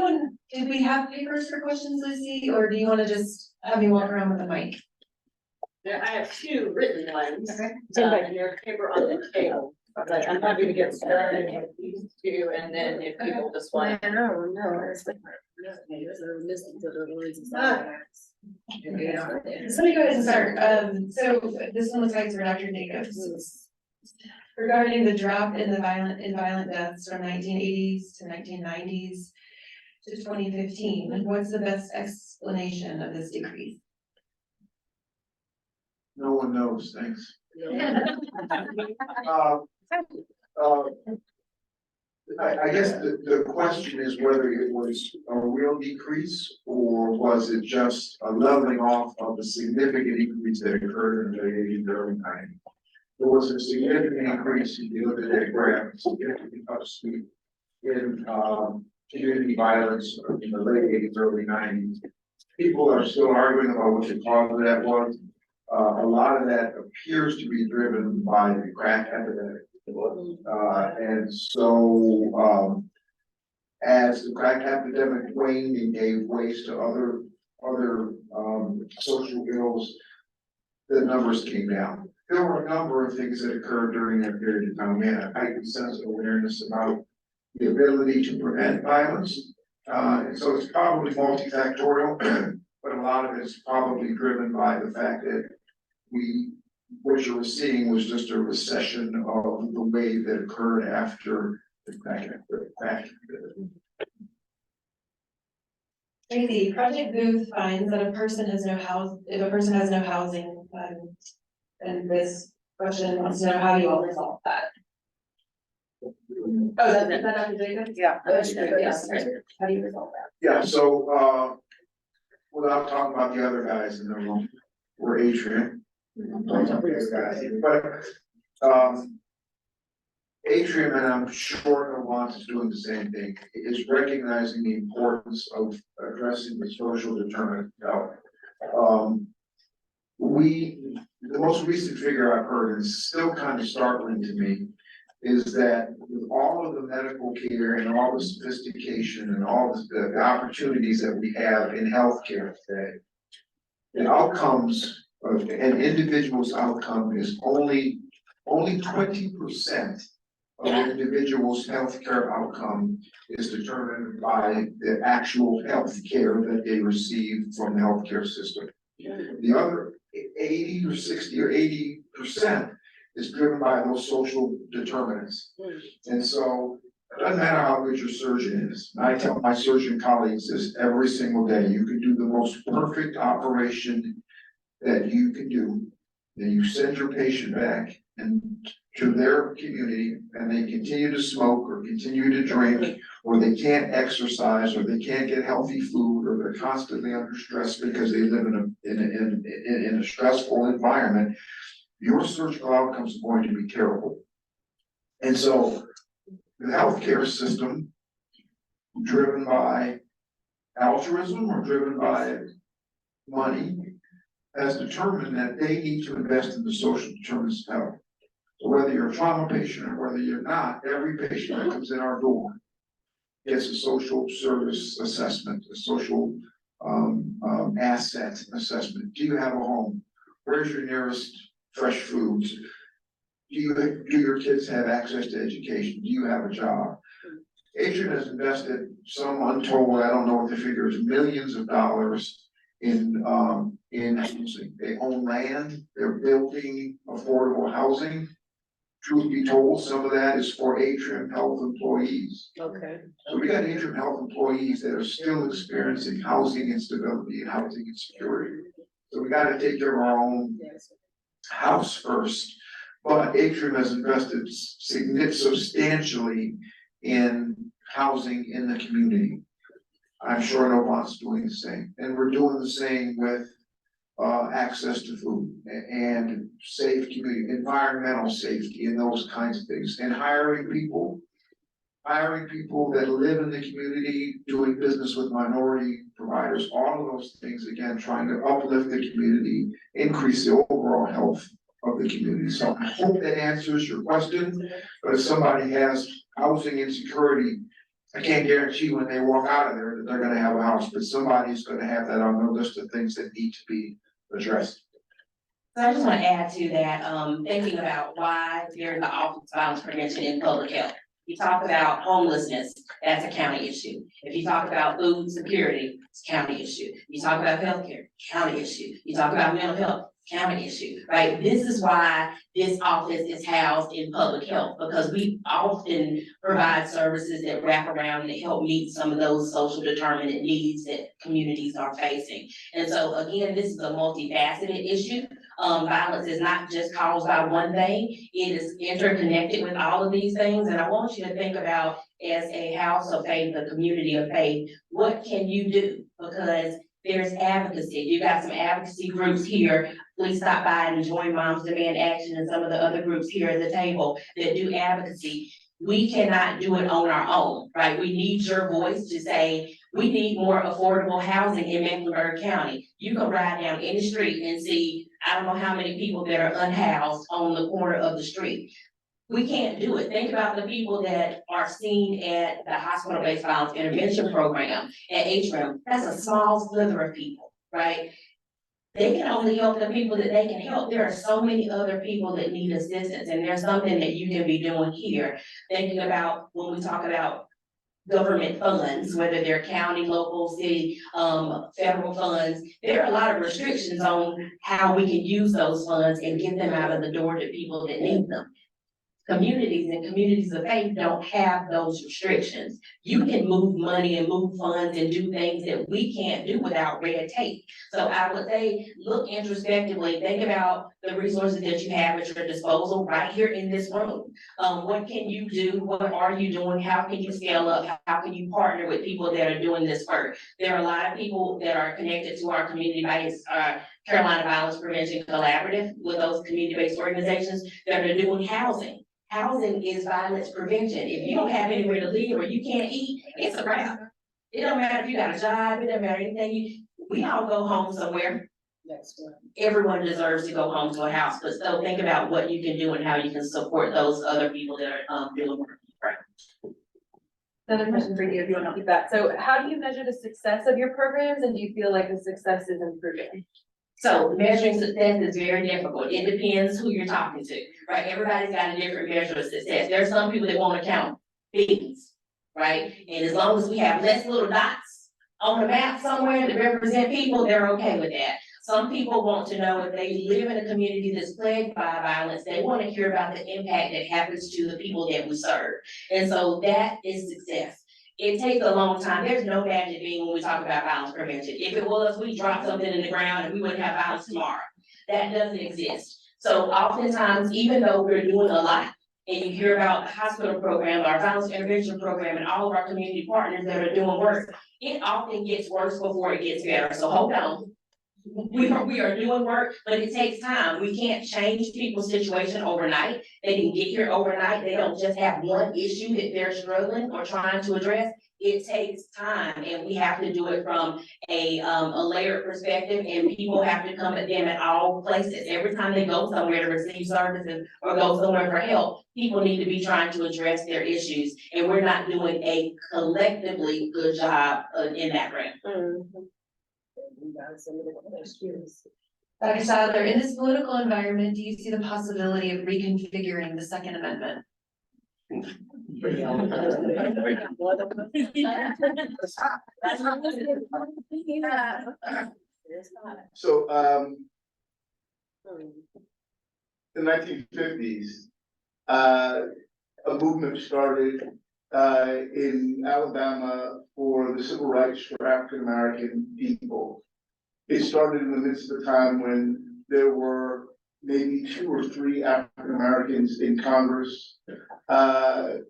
we have papers for questions, Lucy, or do you want to just have me walk around with the mic? I have two written ones, Okay. and there's paper on the table. But I'm happy to get started with these two, and then if people just want. No, it's like. So let me go ahead and start. So this one looks like it's for Dr. Jacobs. Regarding the drop in the violent deaths from 1980s to 1990s to 2015, what's the best explanation of this decrease? No one knows, thanks. I guess the question is whether it was a real decrease or was it just a leveling off of the significant increase that occurred in the '80s, early '90s. There was a significant increase, if you look at that graph, significant upswing in community violence in the late '80s, early '90s. People are still arguing about what the cause of that was. A lot of that appears to be driven by the crack epidemic. And so, as the crack epidemic waned and gave ways to other social ills, the numbers came down. There were a number of things that occurred during that period of time. We had a heightened sense of awareness about the ability to prevent violence. And so it's probably multifactorial, but a lot of it's probably driven by the fact that what you were seeing was just a recession of the wave that occurred after the crack. Tracy, Project Booth finds that if a person has no housing, and this question wants to know how you all resolve that. Oh, is that Dr. Jacobs? Yeah. Yes, how do you resolve that? Yeah, so, without talking about the other guys in the room, we're Atrium. But, Atrium, and I'm sure Vermont is doing the same thing, is recognizing the importance of addressing the social determinant of health. The most recent figure I've heard, and it's still kind of startling to me, is that with all of the medical care and all the sophistication and all the opportunities that we have in healthcare today, the outcomes of an individual's outcome is only 20% of an individual's healthcare outcome is determined by the actual health care that they receive from the healthcare system. The other 80 or 60 or 80% is driven by those social determinants. And so it doesn't matter how good your surgeon is. I tell my surgeon colleagues this every single day. You can do the most perfect operation that you can do. Then you send your patient back and to their community, and they continue to smoke or continue to drink, or they can't exercise, or they can't get healthy food, or they're constantly under stress because they live in a stressful environment, your surgical outcomes are going to be terrible. And so the healthcare system, driven by altruism or driven by money, has determined that they need to invest in the social determinants of health. So whether you're a trauma patient or whether you're not, every patient that comes in our door gets a social service assessment, a social asset assessment. Do you have a home? Where's your nearest fresh foods? Do your kids have access to education? Do you have a job? Atrium has invested some untold, I don't know what the figure is, millions of dollars in housing. They own land, they're building affordable housing. Truth be told, some of that is for Atrium Health employees. Okay. So we got Atrium Health employees that are still experiencing housing instability and housing insecurity. So we gotta take care of our own house first. But Atrium has invested substantially in housing in the community. I'm sure Novant's doing the same, and we're doing the same with access to food and safe community, environmental safety and those kinds of things, and hiring people that live in the community, doing business with minority providers, all of those things, again, trying to uplift the community, increase the overall health of the community. So I hope that answers your question, but if somebody has housing insecurity, I can't guarantee when they walk out of there that they're gonna have a house, but somebody's gonna have that on their list of things that need to be addressed. So I just want to add to that, thinking about why there's the Office of Violence Prevention in Public Health. You talk about homelessness, that's a county issue. If you talk about food security, it's a county issue. You talk about healthcare, county issue. You talk about mental health, county issue, right? This is why this office is housed in public health, because we often provide services that wrap around and help meet some of those social determinant needs that communities are facing. And so again, this is a multifaceted issue. Violence is not just caused by one thing, it is interconnected with all of these things. And I want you to think about, as a house of faith, a community of faith, what can you do? Because there's advocacy. You got some advocacy groups here. Please stop by and join Moms Demand Action and some of the other groups here at the table that do advocacy. We cannot do it on our own, right? We need your voice to say, we need more affordable housing in Mecklenburg County. You can ride down any street and see, I don't know how many people that are unhoused on the corner of the street. We can't do it. Think about the people that are seen at the hospital-based violence intervention program at Atrium. That's a small sliver of people, right? They can only help the people that they can help. There are so many other people that need assistance, and there's something that you can be doing here. Thinking about when we talk about government funds, whether they're county, local, city, federal funds, there are a lot of restrictions on how we can use those funds and get them out of the door to people that need them. Communities and communities of faith don't have those restrictions. You can move money and move funds and do things that we can't do without red tape. So I would say, look introspectively, think about the resources that you have at your disposal right here in this room. What can you do? What are you doing? How can you scale up? How can you partner with people that are doing this work? There are a lot of people that are connected to our community-based Carolina Violence Prevention Collaborative with those community-based organizations that are doing housing. Housing is violence prevention. If you don't have anywhere to live or you can't eat, it's a wrap. It don't matter if you got a job, it doesn't matter anything. We all go home somewhere. Everyone deserves to go home to a house, but still think about what you can do and how you can support those other people that are doing work. Another question for you, if you want to keep that. So how do you measure the success of your programs, and do you feel like the success is improving? So measuring success is very difficult. It depends who you're talking to, right? Everybody's got a different measure of success. There are some people that want to count beans, right? And as long as we have less little dots on the map somewhere that represent people, they're okay with that. Some people want to know if they live in a community that's plagued by violence, they want to hear about the impact that happens to the people that we serve. And so that is success. It takes a long time. There's no magic bean when we talk about violence prevention. If it was, we drop something in the ground and we wouldn't have violence tomorrow. That doesn't exist. So oftentimes, even though we're doing a lot, and you hear about the hospital program, our violence intervention program, and all of our community partners that are doing work, it often gets worse before it gets better, so hold on. We are doing work, but it takes time. We can't change people's situation overnight. They can get here overnight. They don't just have one issue that they're struggling or trying to address. It takes time, and we have to do it from a layered perspective, and people have to come at them at all places. Every time they go somewhere to receive services or go somewhere for help, people need to be trying to address their issues, and we're not doing a collectively good job in that realm. Dr. Sadler, in this political environment, do you see the possibility of reconfiguring the Second Amendment? So, the 1950s, a movement started in Alabama for the civil rights for African American people. It started in the midst of a time when there were maybe 2 or 3 African Americans in Congress. The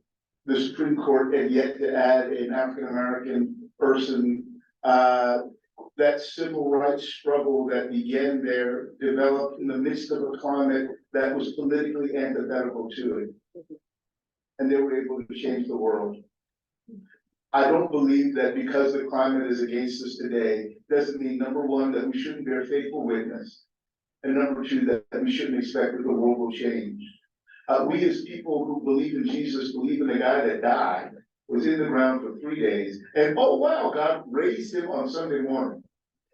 Supreme Court had yet to add an African American person. That civil rights struggle that began there developed in the midst of a climate that was politically antithetical to it. And they were able to change the world. I don't believe that because the climate is against us today, doesn't mean, number one, that we shouldn't bear faithful witness. And number two, that we shouldn't expect that the world will change. We as people who believe in Jesus, believe in the guy that died, was in the ground for 3 days, and oh wow, God raised him on Sunday morning.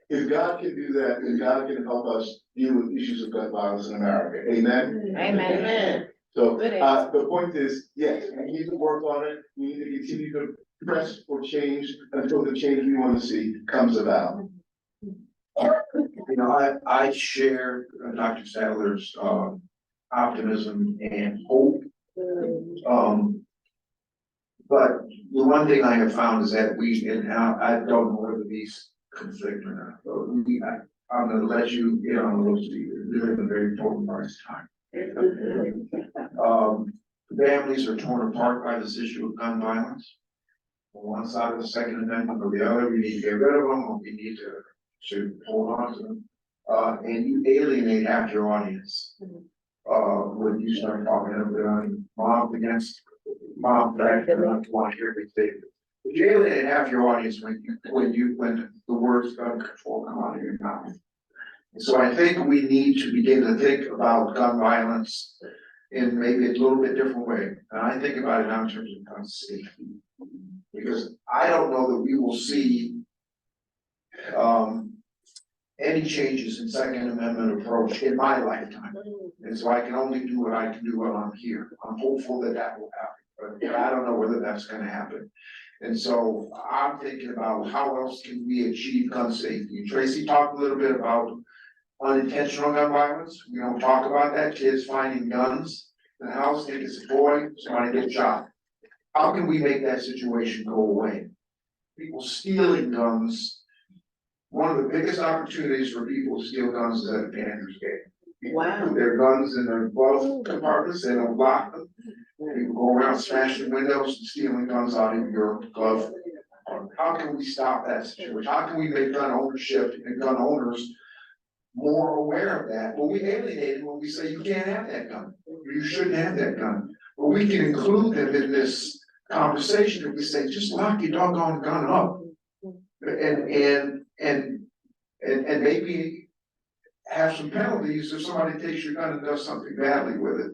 If God can do that, then God can help us deal with issues of gun violence in America. Amen? Amen. So, the point is, yes, we need to work on it. We need to continue to press for change until the change we want to see comes about. You know, I share Dr. Sadler's optimism and hope. But the one thing I have found is that and I don't know whether these conflict or not, but I'm gonna let you in on those two. You're in a very important part of time. Families are torn apart by this issue of gun violence. On one side of the Second Amendment or the other, we need to get rid of them, or we need to hold on to them. And you alienate half your audience. When you start talking about mom against mom, back, I don't want to hear everything. But you alienate half your audience when the words gun control come out of your mouth. And so I think we need to begin to think about gun violence in maybe a little bit different way. And I think about it now in terms of gun safety. Because I don't know that we will see any changes in Second Amendment approach in my lifetime. And so I can only do what I can do while I'm here. I'm hopeful that that will happen, but I don't know whether that's gonna happen. And so I'm thinking about how else can we achieve gun safety. Tracy talked a little bit about unintentional gun violence. We don't talk about that. Kids finding guns in the house, think it's a boy, somebody gets shot. How can we make that situation go away? People stealing guns. One of the biggest opportunities for people to steal guns is at a Panthers game. People put their guns in their glove compartments, they don't lock them. People go around smashing windows and stealing guns out of your glove. How can we stop that situation? How can we make gun ownership and gun owners more aware of that? Well, we alienate them when we say you can't have that gun. You shouldn't have that gun. But we can include them in this conversation if we say, just lock your doggone gun up. And maybe have some penalties if somebody takes your gun and does something badly with it.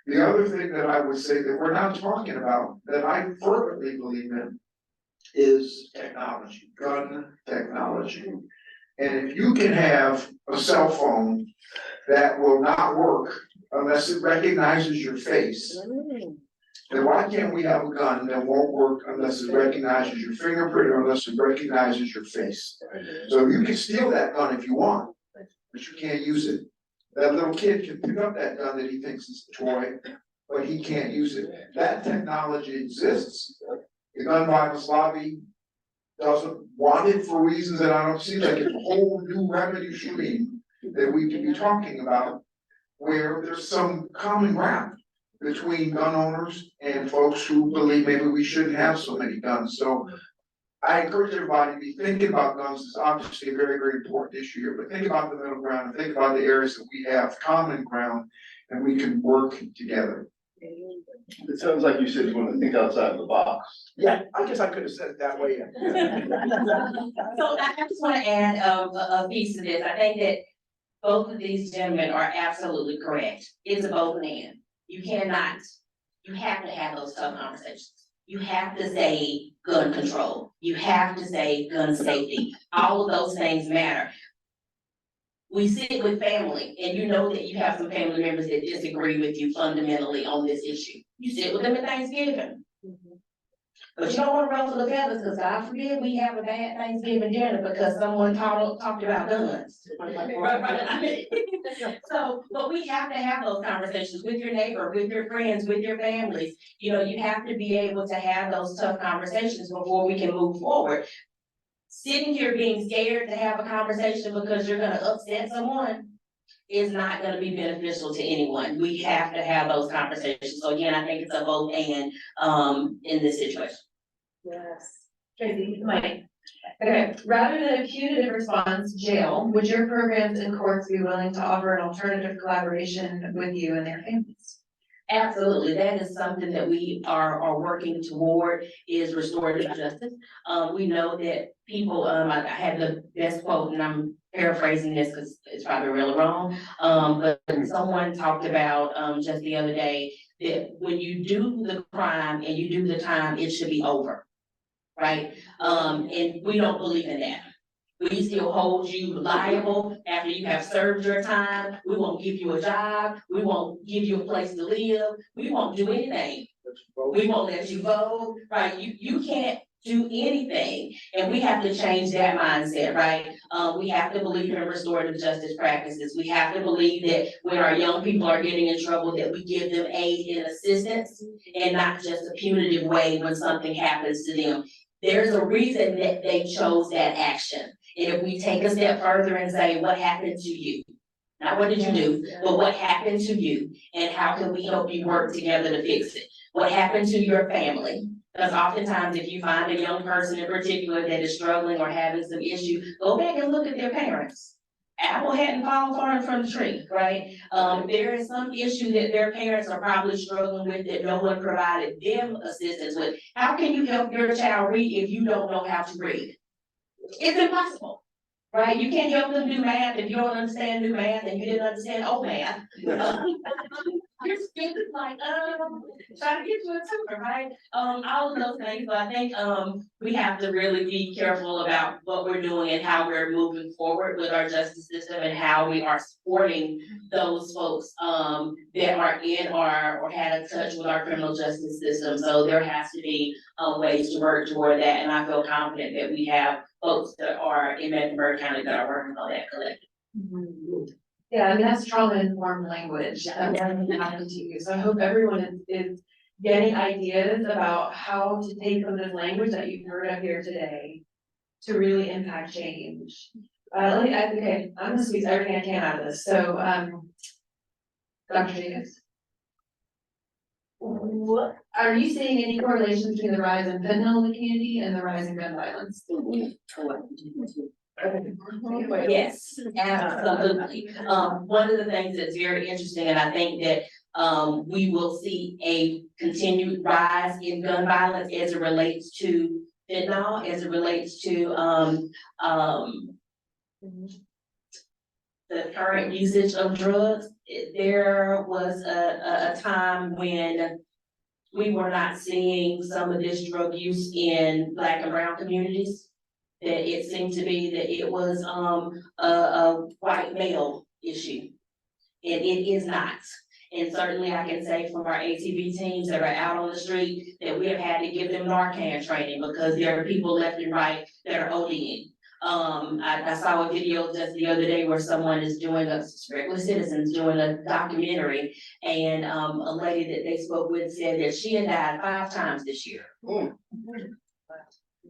The other thing that I would say that we're not talking about, that I fervently believe in, is technology, gun technology. And if you can have a cell phone that will not work unless it recognizes your face, then why can't we have a gun that won't work unless it recognizes your fingerprint or unless it recognizes your face? So you can steal that gun if you want, but you can't use it. That little kid can pick up that gun that he thinks is a toy, but he can't use it. That technology exists. The gun violence lobby doesn't want it for reasons that I don't see, like it's a whole new revenue stream that we can be talking about. where there's some common ground between gun owners and folks who believe maybe we shouldn't have so many guns. So I encourage everybody to be thinking about guns. It's obviously a very, very important issue here, but think about the middle ground and think about the areas that we have common ground and we can work together. It sounds like you said you want to think outside the box. Yeah, I guess I could have said it that way. So I just wanna add a piece to this. I think that both of these gentlemen are absolutely correct. It's a both and. You cannot, you have to have those tough conversations. You have to say gun control. You have to say gun safety. All of those things matter. We sit with family and you know that you have some family members that disagree with you fundamentally on this issue. You sit with them at Thanksgiving. But you don't wanna ruffle the feathers, cause God forbid we have a bad Thanksgiving dinner because someone talked about guns. Right. So, but we have to have those conversations with your neighbor, with your friends, with your families. You know, you have to be able to have those tough conversations before we can move forward. Sitting here being scared to have a conversation because you're gonna upset someone is not gonna be beneficial to anyone. We have to have those conversations. So again, I think it's a both and, in this situation. Yes. Tracy, Mike. Okay, rather than a punitive response, jail, would your programs and courts be willing to offer an alternative collaboration with you and their families? Absolutely, that is something that we are working toward, is restorative justice. We know that people, I had the best quote, and I'm paraphrasing this because it's probably really wrong. But someone talked about, just the other day, that when you do the crime and you do the time, it should be over. Right? And we don't believe in that. We still hold you liable after you have served your time. We won't give you a job. We won't give you a place to live. We won't do anything. We won't let you vote, right? You can't do anything. And we have to change that mindset, right? We have to believe in restorative justice practices. We have to believe that when our young people are getting in trouble, that we give them aid and assistance and not just a punitive way when something happens to them. There's a reason that they chose that action. And if we take a step further and say, what happened to you? Not what did you do, but what happened to you? And how can we help you work together to fix it? What happened to your family? Because oftentimes if you find a young person in particular that is struggling or having some issue, go back and look at their parents. Apple hadn't fallen far from the tree, right? There is some issue that their parents are probably struggling with that no one provided them assistance with. How can you help your child read if you don't know how to read? It's impossible, right? You can't help them do math if you don't understand new math and you didn't understand old math. You're stupid, like, trying to get you a tutor, right? All of those things, but I think, we have to really be careful about what we're doing and how we're moving forward with our justice system and how we are supporting those folks, that are in or had a touch with our criminal justice system. So there has to be, ways to work toward that, and I feel confident that we have folks that are in Mecklenburg County that are working on that collectively. Yeah, I mean, that's trauma-informed language that happened to you. So I hope everyone is getting ideas about how to take some of this language that you've heard up here today to really impact change. Okay, I'm gonna squeeze everything I can out of this. So, Dr. Jacobs. What, are you seeing any correlation between the rise in fentanyl in the community and the rise in gun violence? Yes, absolutely. One of the things that's very interesting, and I think that we will see a continued rise in gun violence as it relates to fentanyl, as it relates to the current usage of drugs. There was a time when we were not seeing some of this drug use in Black and brown communities. That it seemed to be that it was a white male issue. And it is not. And certainly I can say from our ATV teams that are out on the street that we have had to give them Narcan training because there are people left and right that are ODing. I saw a video just the other day where someone is doing regular citizens doing a documentary, and a lady that they spoke with said that she had died 5 times this year.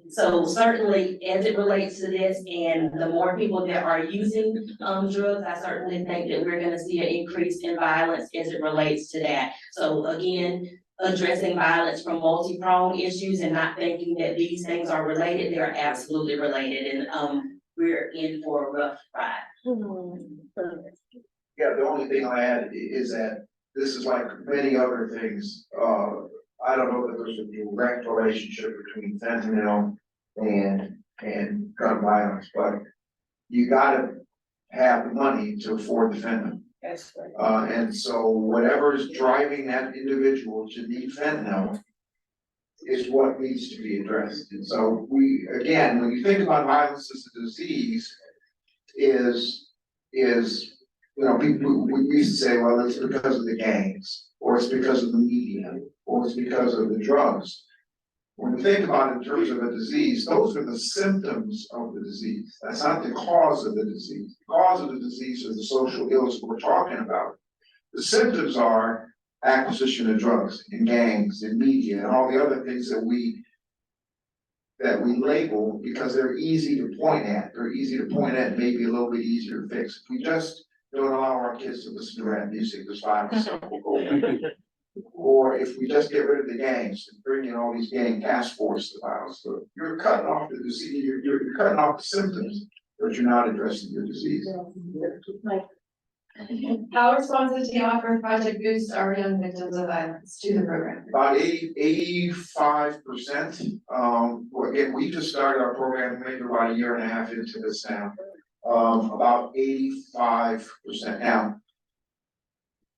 So certainly, as it relates to this, and the more people that are using, drugs, I certainly think that we're gonna see an increase in violence as it relates to that. So again, addressing violence from multi-pronged issues and not thinking that these things are related, they're absolutely related, and, we're in for a rough ride. Yeah, the only thing I'll add is that this is like many other things, I don't know that there's a direct relationship between fentanyl and gun violence, but you gotta have the money to afford the fentanyl. That's right. And so whatever is driving that individual to need fentanyl is what needs to be addressed. And so we, again, when you think about violence as a disease, is, people, we used to say, well, it's because of the gangs, or it's because of the media, or it's because of the drugs. When we think about it in terms of a disease, those are the symptoms of the disease. That's not the cause of the disease. The cause of the disease is the social ills we're talking about. The symptoms are acquisition of drugs and gangs and media and all the other things that we label because they're easy to point at. They're easy to point at, maybe a little bit easier to fix. If we just don't allow our kids to listen to rap music, this violence stuff will go away. Or if we just get rid of the gangs and bring in all these gang task force violence, so you're cutting off the disease, you're cutting off the symptoms, but you're not addressing the disease. How responsive do you offer Project Boost our young victims of violence to the program? About 85%. Well, again, we just started our program maybe about a year and a half into this now. About 85% now.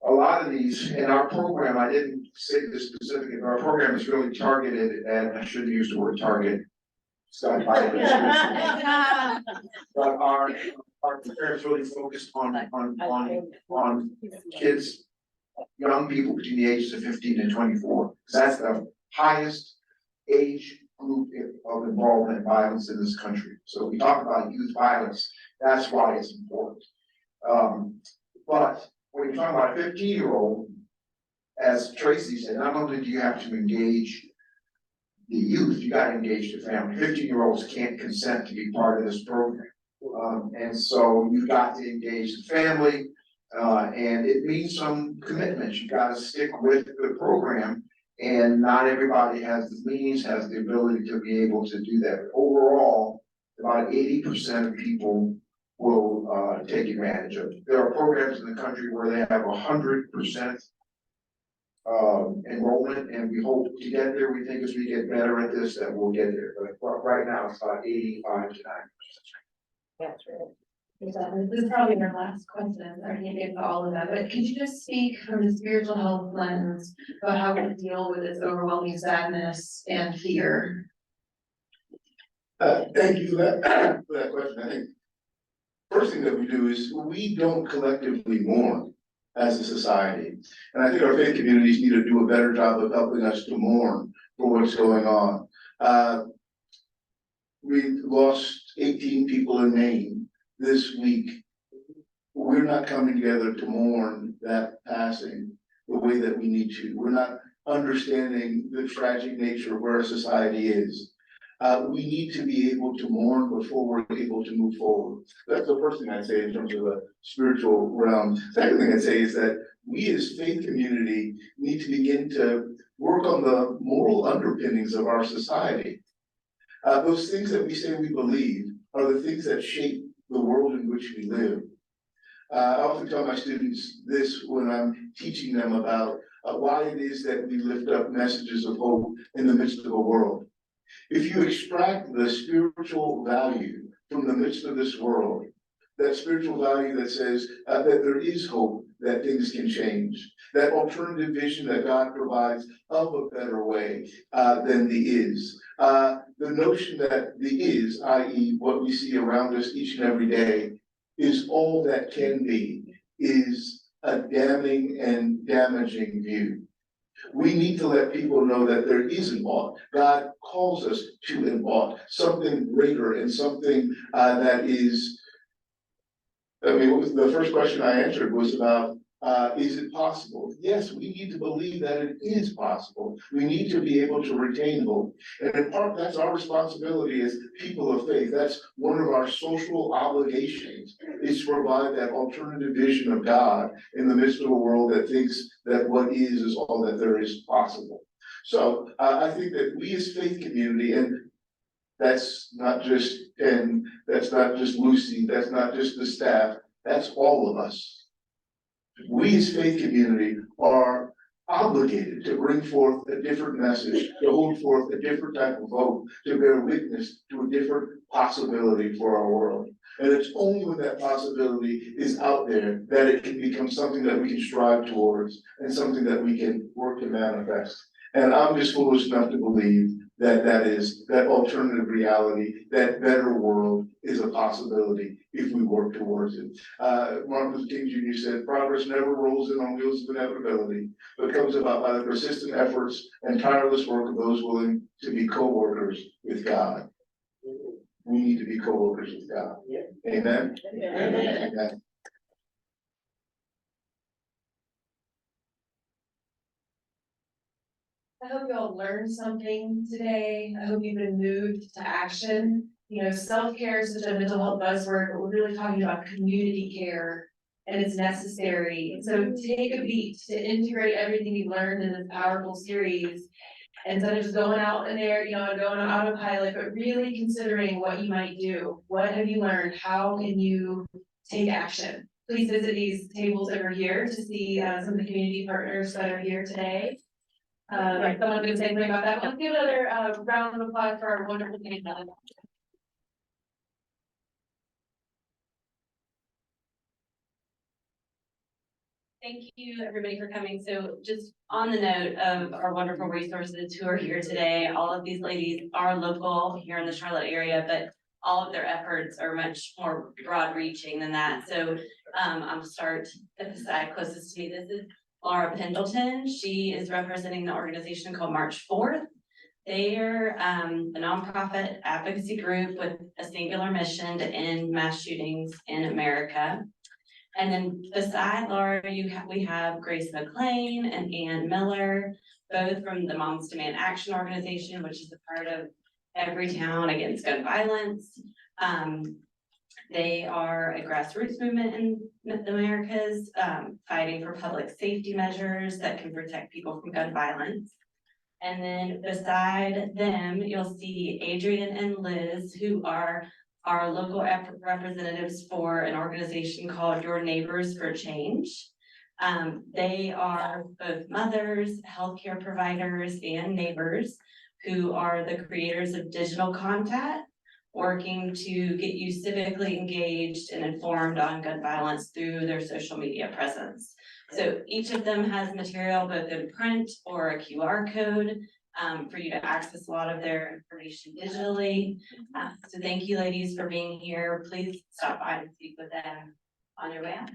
A lot of these in our program, I didn't say this specifically, but our program is really targeted, and I shouldn't use the word target. But our program is really focused on kids, young people between the ages of 15 and 24. That's the highest age group of involvement in violence in this country. So we talk about youth violence, that's why it's important. But when you're talking about a 15-year-old, as Tracy said, not only do you have to engage the youth, you gotta engage the family. 15-year-olds can't consent to be part of this program. And so you've got to engage the family, and it means some commitment. You gotta stick with the program, and not everybody has the means, has the ability to be able to do that. Overall, about 80% of people will take advantage of it. There are programs in the country where they have 100% enrollment, and we hope to get there. We think as we get better at this, that we'll get there. But right now, it's about 85 to 90%. That's right. This is probably our last question, I can't get to all of that, but could you just speak from the spiritual health lens about how we deal with this overwhelming sadness and fear? Thank you for that question. I think first thing that we do is we don't collectively mourn as a society. And I think our faith communities need to do a better job of helping us to mourn for what's going on. We lost 18 people in Maine this week. We're not coming together to mourn that passing the way that we need to. We're not understanding the tragic nature of where our society is. We need to be able to mourn before we're able to move forward. That's the first thing I'd say in terms of a spiritual realm. Second thing I'd say is that we as faith community need to begin to work on the moral underpinnings of our society. Those things that we say we believe are the things that shape the world in which we live. I often tell my students this when I'm teaching them about why it is that we lift up messages of hope in the midst of a world. If you extract the spiritual value from the midst of this world, that spiritual value that says that there is hope, that things can change, that alternative vision that God provides of a better way than the is. The notion that the is, i.e. what we see around us each and every day, is all that can be, is a damning and damaging view. We need to let people know that there is an ought. God calls us to an ought, something greater and something that is. I mean, what was the first question I answered was about Is it possible? Yes, we need to believe that it is possible. We need to be able to retain hope. And in part, that's our responsibility as people of faith. That's one of our social obligations, is to provide that alternative vision of God in the midst of a world that thinks that what is all that there is possible. So I think that we as faith community, and that's not just Penn, that's not just Lucy, that's not just the staff, that's all of us. We as faith community are obligated to bring forth a different message, to hold forth a different type of hope, to bear witness to a different possibility for our world. And it's only when that possibility is out there that it can become something that we can strive towards and something that we can work to manifest. And I'm just foolish enough to believe that that alternative reality, that better world is a possibility if we work towards it. Martin Luther King Jr. said, progress never rolls in on wheels of inevitability, but comes about by the persistent efforts and tireless work of those willing to be co-workers with God. We need to be co-workers with God. Amen? Amen. I hope you all learned something today. I hope you've been moved to action. You know, self-care is such a mental health buzzword, but we're really talking about community care, and it's necessary. So take a beat to integrate everything you've learned in this powerful series. Instead of just going out in there, you know, and going on autopilot, but really considering what you might do. What have you learned? How can you take action? Please visit these tables over here to see some of the community partners that are here today. Someone can say something about that. Let's give another round of applause for our wonderful team. Thank you, everybody, for coming. So just on the note of our wonderful resources who are here today, all of these ladies are local here in the Charlotte area, but all of their efforts are much more broad reaching than that. So I'll start at the side closest to me. This is Laura Pendleton. She is representing the organization called March 4th. They are a nonprofit advocacy group with a singular mission to end mass shootings in America. And then beside Laura, we have Grace McLean and Ann Miller, both from the Moms Demand Action Organization, which is a part of Everytown Against Gun Violence. They are a grassroots movement in the Americas, fighting for public safety measures that can protect people from gun violence. And then beside them, you'll see Adrian and Liz, who are our local representatives for an organization called Your Neighbors for Change. They are both mothers, healthcare providers, and neighbors who are the creators of Digital Contact, working to get you civically engaged and informed on gun violence through their social media presence. So each of them has material both in print or a QR code for you to access a lot of their information digitally. So thank you, ladies, for being here. Please stop by and speak with them on your way out.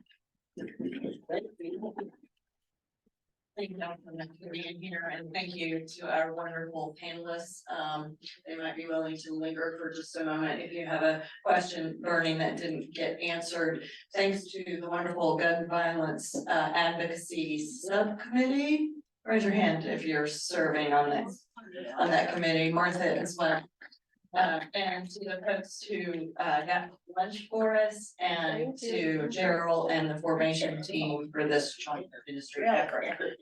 Thank you, Dr. for being here, and thank you to our wonderful panelists. They might be willing to linger for just a moment if you have a question burning that didn't get answered. Thanks to the wonderful gun violence advocacy subcommittee. Raise your hand if you're serving on that committee. Martha as well. And to the folks who got lunch for us, and to Gerald and the formation team for this joint industry effort.